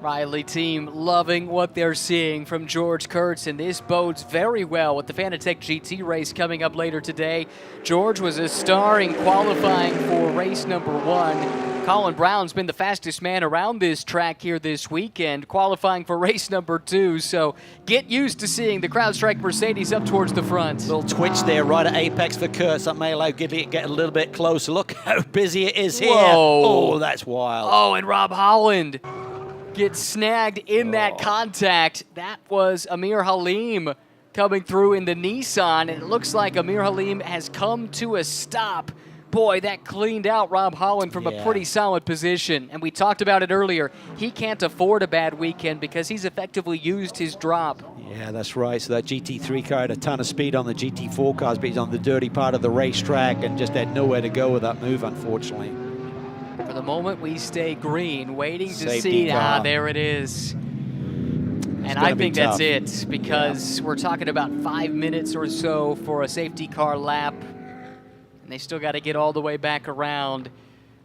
Riley team loving what they're seeing from George Kurtz, and this bodes very well with the Fanatec GT race coming up later today. George was a star in qualifying for race number 1. Colin Brown's been the fastest man around this track here this weekend, qualifying for race number 2. So get used to seeing the CrowdStrike Mercedes up towards the front. Little twitch there right at apex for Kurtz. That may allow Gidley to get a little bit closer. Look how busy it is here. Whoa. Oh, that's wild. Oh, and Rob Holland gets snagged in that contact. That was Amir Halim coming through in the Nissan, and it looks like Amir Halim has come to a stop. Boy, that cleaned out Rob Holland from a pretty solid position. And we talked about it earlier. He can't afford a bad weekend because he's effectively used his drop. Yeah, that's right. So that GT3 car had a ton of speed on the GT4 cars, but he's on the dirty part of the racetrack and just had nowhere to go with that move, unfortunately. For the moment, we stay green, waiting to Safety see. car. There it is. And I think that's it, because we're talking about 5 minutes or so for a safety car lap. And they still got to get all the way back around.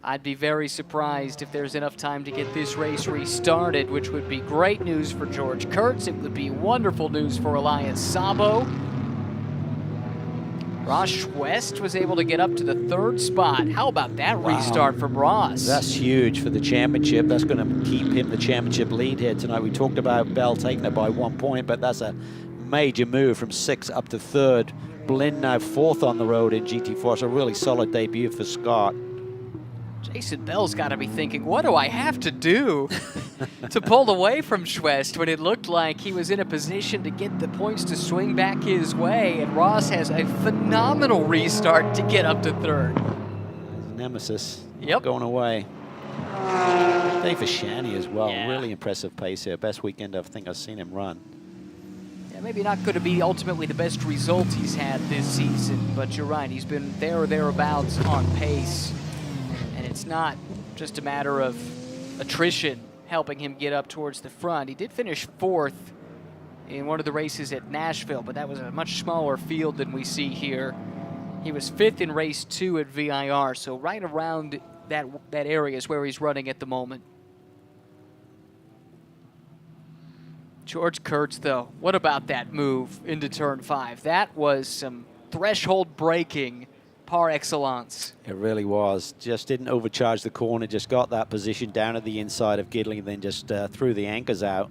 I'd be very surprised if there's enough time to get this race restarted, which would be great news for George Kurtz. It would be wonderful news for Elias Sabo. Ross West was able to get up to the 3rd spot. How about that restart from Ross? That's huge for the championship. That's going to keep him the championship lead here tonight. We talked about Bell taking it by 1 point, but that's a major move from 6th up to 3rd. Blinn now 4th on the road in GT4. It's a really solid debut for Scott. Jason Bell's got to be thinking, what do I have to do to pull away from Schwest when it looked like he was in a position to get the points to swing back his way, and Ross has a phenomenal restart to get up to 3rd. Nemesis Yep. going away. Dave Shani as well. Yeah. Really impressive pace here. Best weekend I think I've seen him run. Yeah, maybe not going to be ultimately the best result he's had this season, but you're right, he's been there or thereabouts on pace. And it's not just a matter of attrition helping him get up towards the front. He did finish 4th in one of the races at Nashville, but that was a much smaller field than we see here. He was 5th in race 2 at VIR, so right around that area is where he's running at the moment. George Kurtz, though, what about that move into turn 5? That was some threshold breaking par excellence. It really was. Just didn't overcharge the corner, just got that position down at the inside of Gidley, and then just threw the anchors out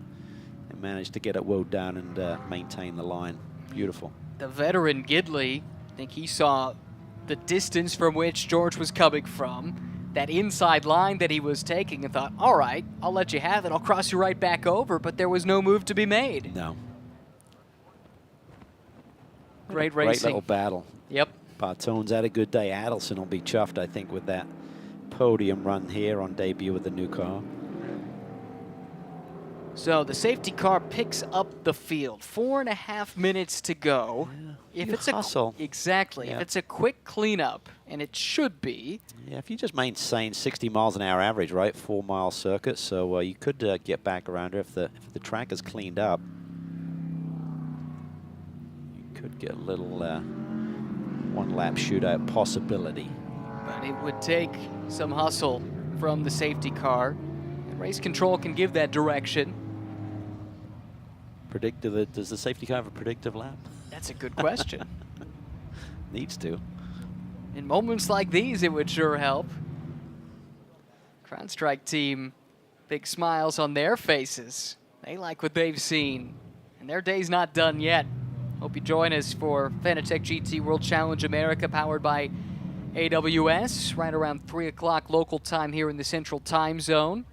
and managed to get it woed down and maintain the line. Beautiful. The veteran Gidley, I think he saw the distance from which George was coming from, that inside line that he was taking, and thought, all right, I'll let you have it. I'll cross you right back over, but there was no move to be made. No. Great Great racing. little battle. Yep. Bartone's had a good day. Adelson will be chuffed, I think, with that podium run here on debut with the new car. So the safety car picks up the field. 4.5 minutes to go. Yeah, If you it's hustle. Exactly. Yeah. If it's a quick cleanup, and it should be. Yeah, if you just maintain 60 miles an hour average, right, 4-mile circuit, so you could get back around here if the track is cleaned up. You could get a little one-lap shootout possibility. But it would take some hustle from the safety car. And race control can give that direction. Does the safety car have a predictive lap? That's a good question. Needs to. In moments like these, it would sure help. Crown Strike team, big smiles on their faces. They like what they've seen, and their day's not done yet. Hope you join us for Fanatec GT World Challenge America, powered by AWS, right around 3 o'clock local time here in the Central Time Zone.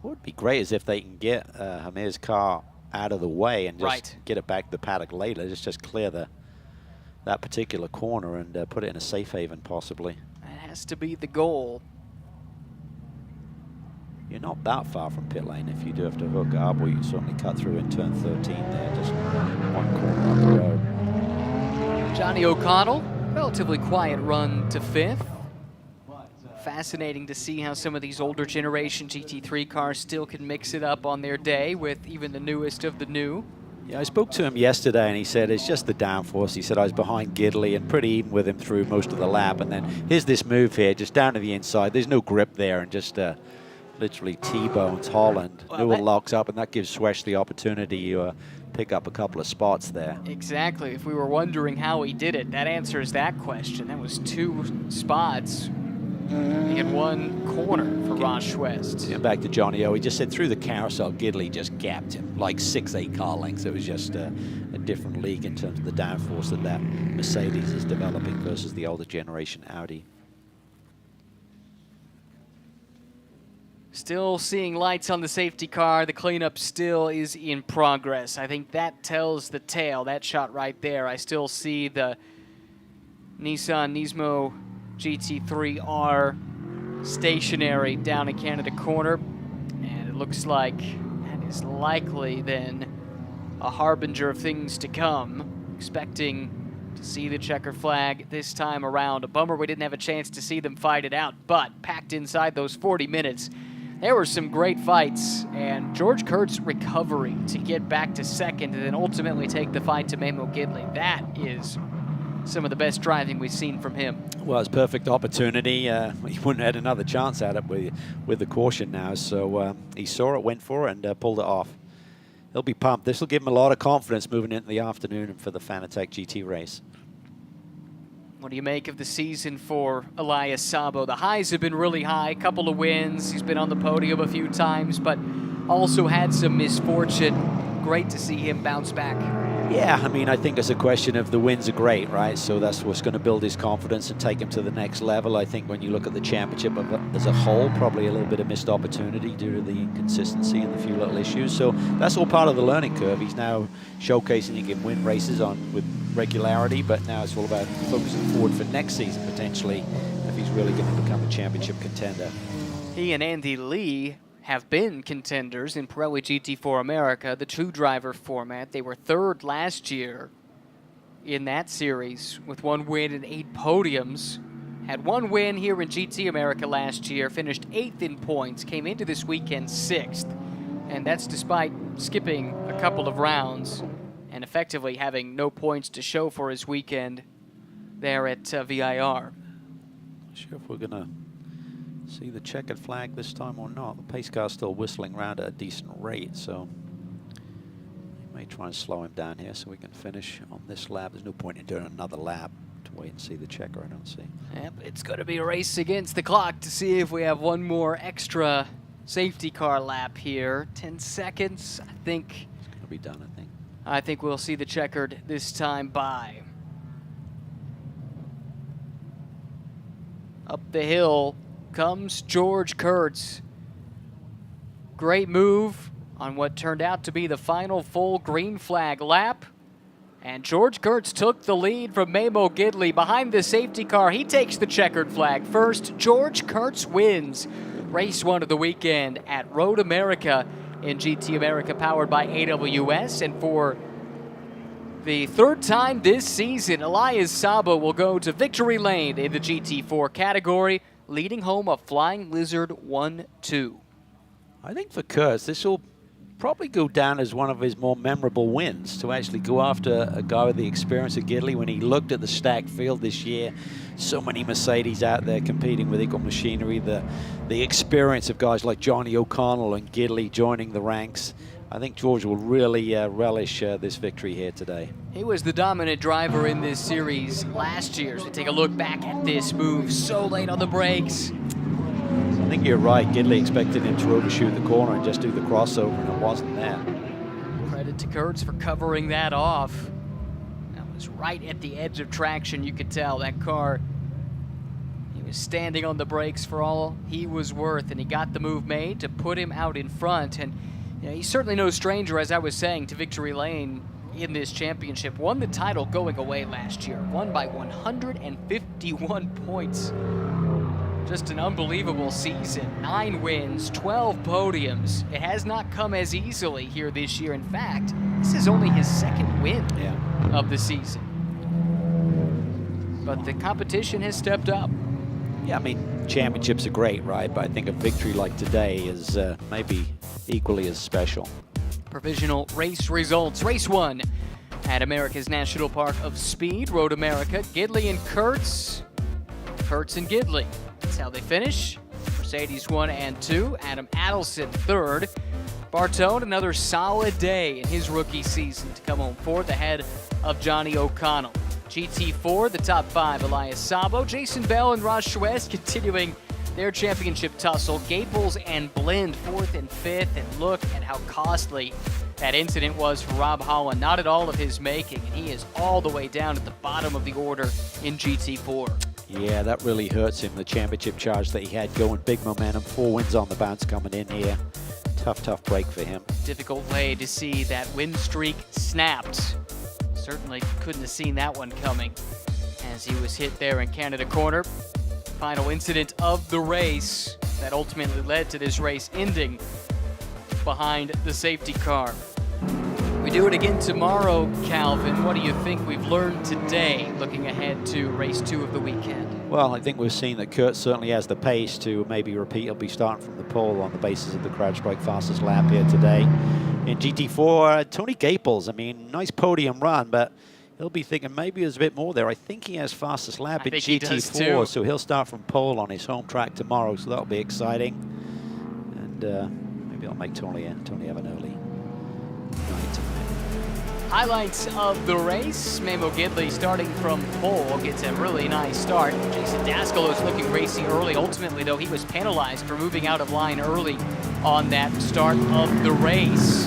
What would be great is if they can get Hamir's car out of the way and just Right. get it back to the paddock later. Just clear that particular corner and put it in a safe haven, possibly. That has to be the goal. You're not that far from pit lane. If you do have to hook up, or you can certainly cut through in turn 13 there, just one corner up the road. Johnny O'Connell, relatively quiet run to 5th. Fascinating to see how some of these older generation GT3 cars still can mix it up on their day with even the newest of the new. Yeah, I spoke to him yesterday, and he said it's just the downforce. He said I was behind Gidley and pretty even with him through most of the lap, and then here's this move here, just down to the inside. There's no grip there, and just literally T-bones Holland. Well, Newell locks up, and that gives Swesh the opportunity to pick up a couple of spots there. Exactly. If we were wondering how he did it, that answers that question. That was 2 spots. He had 1 corner for Ross West. And back to Johnny O, he just said through the carousel, Gidley just gapped him like 6-8 car lengths. It was just a different league in terms of the downforce that Mercedes is developing versus the older generation Audi. Still seeing lights on the safety car. The cleanup still is in progress. I think that tells the tale, that shot right there. I still see the Nissan Nismo GT3R stationary down in Canada Corner, and it looks like that is likely then a harbinger of things to come. Expecting to see the checker flag this time around. A bummer we didn't have a chance to see them fight it out, but packed inside those 40 minutes, there were some great fights, and George Kurtz recovering to get back to 2nd and then ultimately take the fight to Memo Gidley. That is some of the best driving we've seen from him. Well, it's perfect opportunity. He wouldn't have had another chance at it with the caution now. So he saw it, went for it, and pulled it off. He'll be pumped. This will give him a lot of confidence moving into the afternoon for the Fanatec GT race. What do you make of the season for Elias Sabo? The highs have been really high, a couple of wins. He's been on the podium a few times, but also had some misfortune. Great to see him bounce back. Yeah, I mean, I think it's a question of the wins are great, right? So that's what's going to build his confidence and take him to the next level. I think when you look at the championship as a whole, probably a little bit of missed opportunity due to the inconsistency and the few little issues. So that's all part of the learning curve. He's now showcasing he can win races with regularity, but now it's all about focusing forward for next season, potentially, if he's really going to become a championship contender. He and Andy Lee have been contenders in Pirelli GT4 America, the two-driver format. They were third last year in that series with 1 win and 8 podiums. Had 1 win here in GT America last year, finished 8th in points, came into this weekend 6th. And that's despite skipping a couple of rounds and effectively having no points to show for his weekend there at VIR. Not sure if we're going to see the checkered flag this time or not. The pace car's still whistling around at a decent rate, so we may try and slow him down here so we can finish on this lap. There's no point in doing another lap to wait and see the checker, I don't see. Yep, it's going to be a race against the clock to see if we have one more extra safety car lap here. 10 seconds, I think. It's going to be done, I think. I think we'll see the checkered this time by. Up the hill comes George Kurtz. Great move on what turned out to be the final full green flag lap. And George Kurtz took the lead from Memo Gidley behind the safety car. He takes the checkered flag first. George Kurtz wins race 1 of the weekend at Road America in GT America, powered by AWS. And for the 3rd time this season, Elias Sabo will go to victory lane in the GT4 category, leading home a Flying Lizard 1-2. I think for Kurtz, this will probably go down as one of his more memorable wins, to actually go after a guy with the experience of Gidley. When he looked at the stacked field this year, so many Mercedes out there competing with equal machinery, the experience of guys like Johnny O'Connell and Gidley joining the ranks. I think George will really relish this victory here today. He was the dominant driver in this series last year. So take a look back at this move so late on the brakes. I think you're right. Gidley expected him to overshoot the corner and just do the crossover, and it wasn't there. Credit to Kurtz for covering that off. That was right at the edge of traction. You could tell that car, he was standing on the brakes for all he was worth, and he got the move made to put him out in front. And you know, he's certainly no stranger, as I was saying, to victory lane in this championship. Won the title going away last year. Won by 151 points. Just an unbelievable season. 9 wins, 12 podiums. It has not come as easily here this year. In fact, this is only his 2nd win of the season. But the competition has stepped up. Yeah, I mean, championships are great, right? But I think a victory like today is maybe equally as special. Provisional race results. Race 1 at America's National Park of Speed, Road America. Gidley and Kurtz. Kurtz and Gidley. That's how they finish. Mercedes 1 and 2. Adam Adelson 3rd. Bartone, another solid day in his rookie season to come home 4th ahead of Johnny O'Connell. GT4, the top 5, Elias Sabo, Jason Bell, and Ross Schwest continuing their championship tussle. Gaples and Blind 4th and 5th, and look at how costly that incident was for Rob Holland. Not at all of his making, and he is all the way down at the bottom of the order in GT4. Yeah, that really hurts him, the championship charge that he had going. Big momentum, 4 wins on the bounce coming in here. Tough break for him. Difficult way to see that win streak snapped. Certainly couldn't have seen that one coming as he was hit there in Canada Corner. Final incident of the race that ultimately led to this race ending behind the safety car. We do it again tomorrow, Calvin. What do you think we've learned today looking ahead to race 2 of the weekend? Well, I think we've seen that Kurtz certainly has the pace to maybe repeat. He'll be starting from the pole on the basis of the CrowdStrike fastest lap here today. In GT4, Tony Gaples, I mean, nice podium run, but He'll be thinking maybe there's a bit more there. I think he has fastest lap in think he does GT4, too. so he'll start from pole on his home track tomorrow, so that'll be exciting. And maybe I'll make Tony have an early night. Highlights of the race. Memo Gidley starting from pole gets a really nice start. Jason Daskalos looking racy early. Ultimately, though, he was penalized for moving out of line early on that start of the race.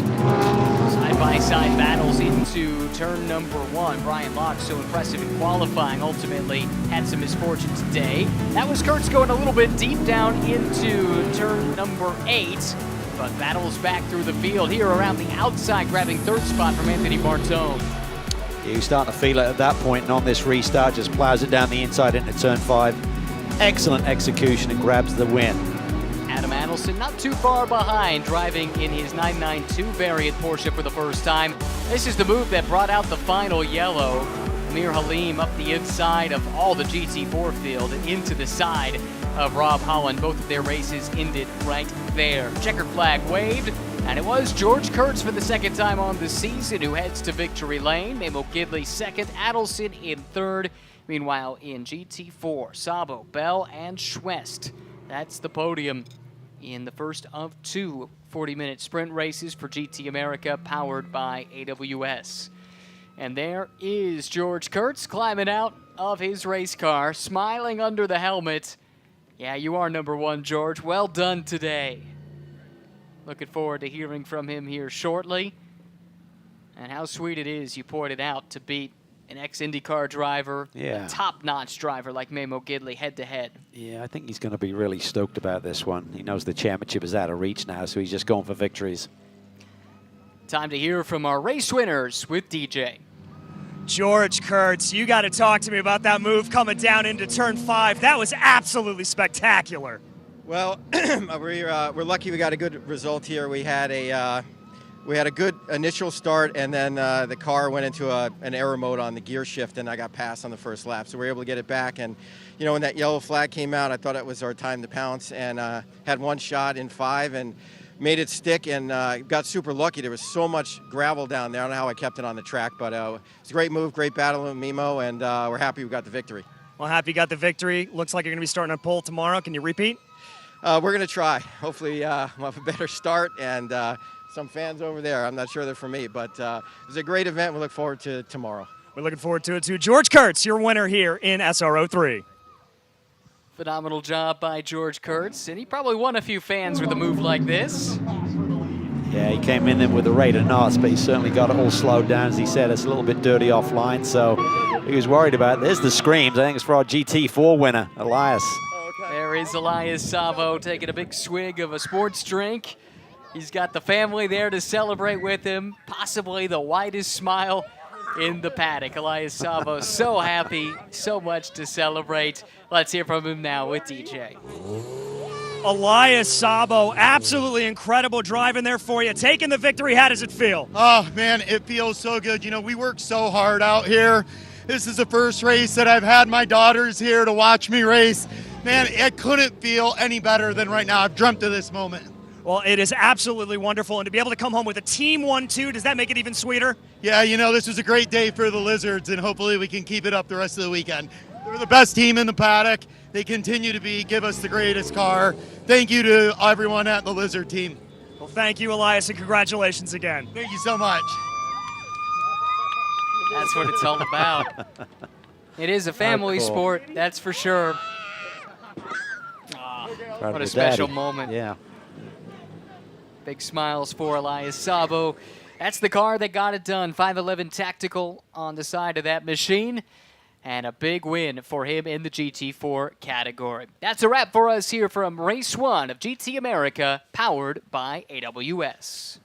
Side-by-side battles into turn number 1. Brian Locke, so impressive in qualifying, ultimately had some misfortune today. That was Kurtz going a little bit deep down into turn number 8. But battles back through the field here around the outside, grabbing 3rd spot from Anthony Bartone. He was starting to feel it at that point, and on this restart, just plows it down the inside into turn 5. Excellent execution and grabs the win. Adam Adelson not too far behind, driving in his 992 variant Porsche for the first time. This is the move that brought out the final yellow. Amir Halim up the inside of all the GT4 field and into the side of Rob Holland. Both of their races ended right there. Checker flag waved, and it was George Kurtz for the 2nd time on the season who heads to victory lane. Memo Gidley 2nd, Adelson in 3rd. Meanwhile, in GT4, Sabo, Bell, and Schwest. That's the podium in the first of 2 40-minute sprint races for GT America, powered by AWS. And there is George Kurtz climbing out of his race car, smiling under the helmet. Yeah, you are number 1, George. Well done today. Looking forward to hearing from him here shortly. And how sweet it is, you pointed out, to beat an ex-IndyCar driver, a top-notch driver like Memo Gidley head-to-head. Yeah, I think he's going to be really stoked about this one. He knows the championship is out of reach now, so he's just going for victories. Time to hear from our race winners with DJ. George Kurtz, you got to talk to me about that move coming down into turn 5. That was absolutely spectacular. Well, we're lucky we got a good result here. We had a good initial start, and then the car went into an error mode on the gear shift, and I got passed on the first lap. So we were able to get it back. And you know, when that yellow flag came out, I thought it was our time to pounce, and had one shot in 5 and made it stick, and got super lucky. There was so much gravel down there. I don't know how I kept it on the track, but it's a great move, great battle with Memo, and we're happy we got the victory. Well, happy you got the victory. Looks like you're going to be starting on pole tomorrow. Can you repeat? We're going to try. Hopefully we'll have a better start, and some fans over there. I'm not sure they're for me, but it was a great event. We look forward to tomorrow. We're looking forward to it, too. George Kurtz, your winner here in SRO 3. Phenomenal job by George Kurtz, and he probably won a few fans with a move like this. Yeah, he came in there with a rate of knots, but he certainly got it all slowed down. As he said, it's a little bit dirty offline, so he was worried about it. There's the screams. I think it's for our GT4 winner, Elias. There is Elias Sabo taking a big swig of a sports drink. He's got the family there to celebrate with him, possibly the widest smile in the paddock. Elias Sabo so happy, so much to celebrate. Let's hear from him now with DJ. Elias Sabo, absolutely incredible driving there for you. Taking the victory, how does it feel? Oh, man, it feels so good. You know, we worked so hard out here. This is the first race that I've had my daughters here to watch me race. Man, it couldn't feel any better than right now. I've dreamt of this moment. Well, it is absolutely wonderful, and to be able to come home with a team 1-2, does that make it even sweeter? Yeah, you know, this was a great day for the Lizards, and hopefully we can keep it up the rest of the weekend. They're the best team in the paddock. They continue to give us the greatest car. Thank you to everyone at the Lizard team. Well, thank you, Elias, and congratulations again. Thank you so much. That's what it's all about. It is a family sport, that's for sure. What a special moment. Yeah. Big smiles for Elias Sabo. That's the car that got it done. 511 Tactical on the side of that machine. And a big win for him in the GT4 category. That's a wrap for us here from Race 1 of GT America, powered by AWS.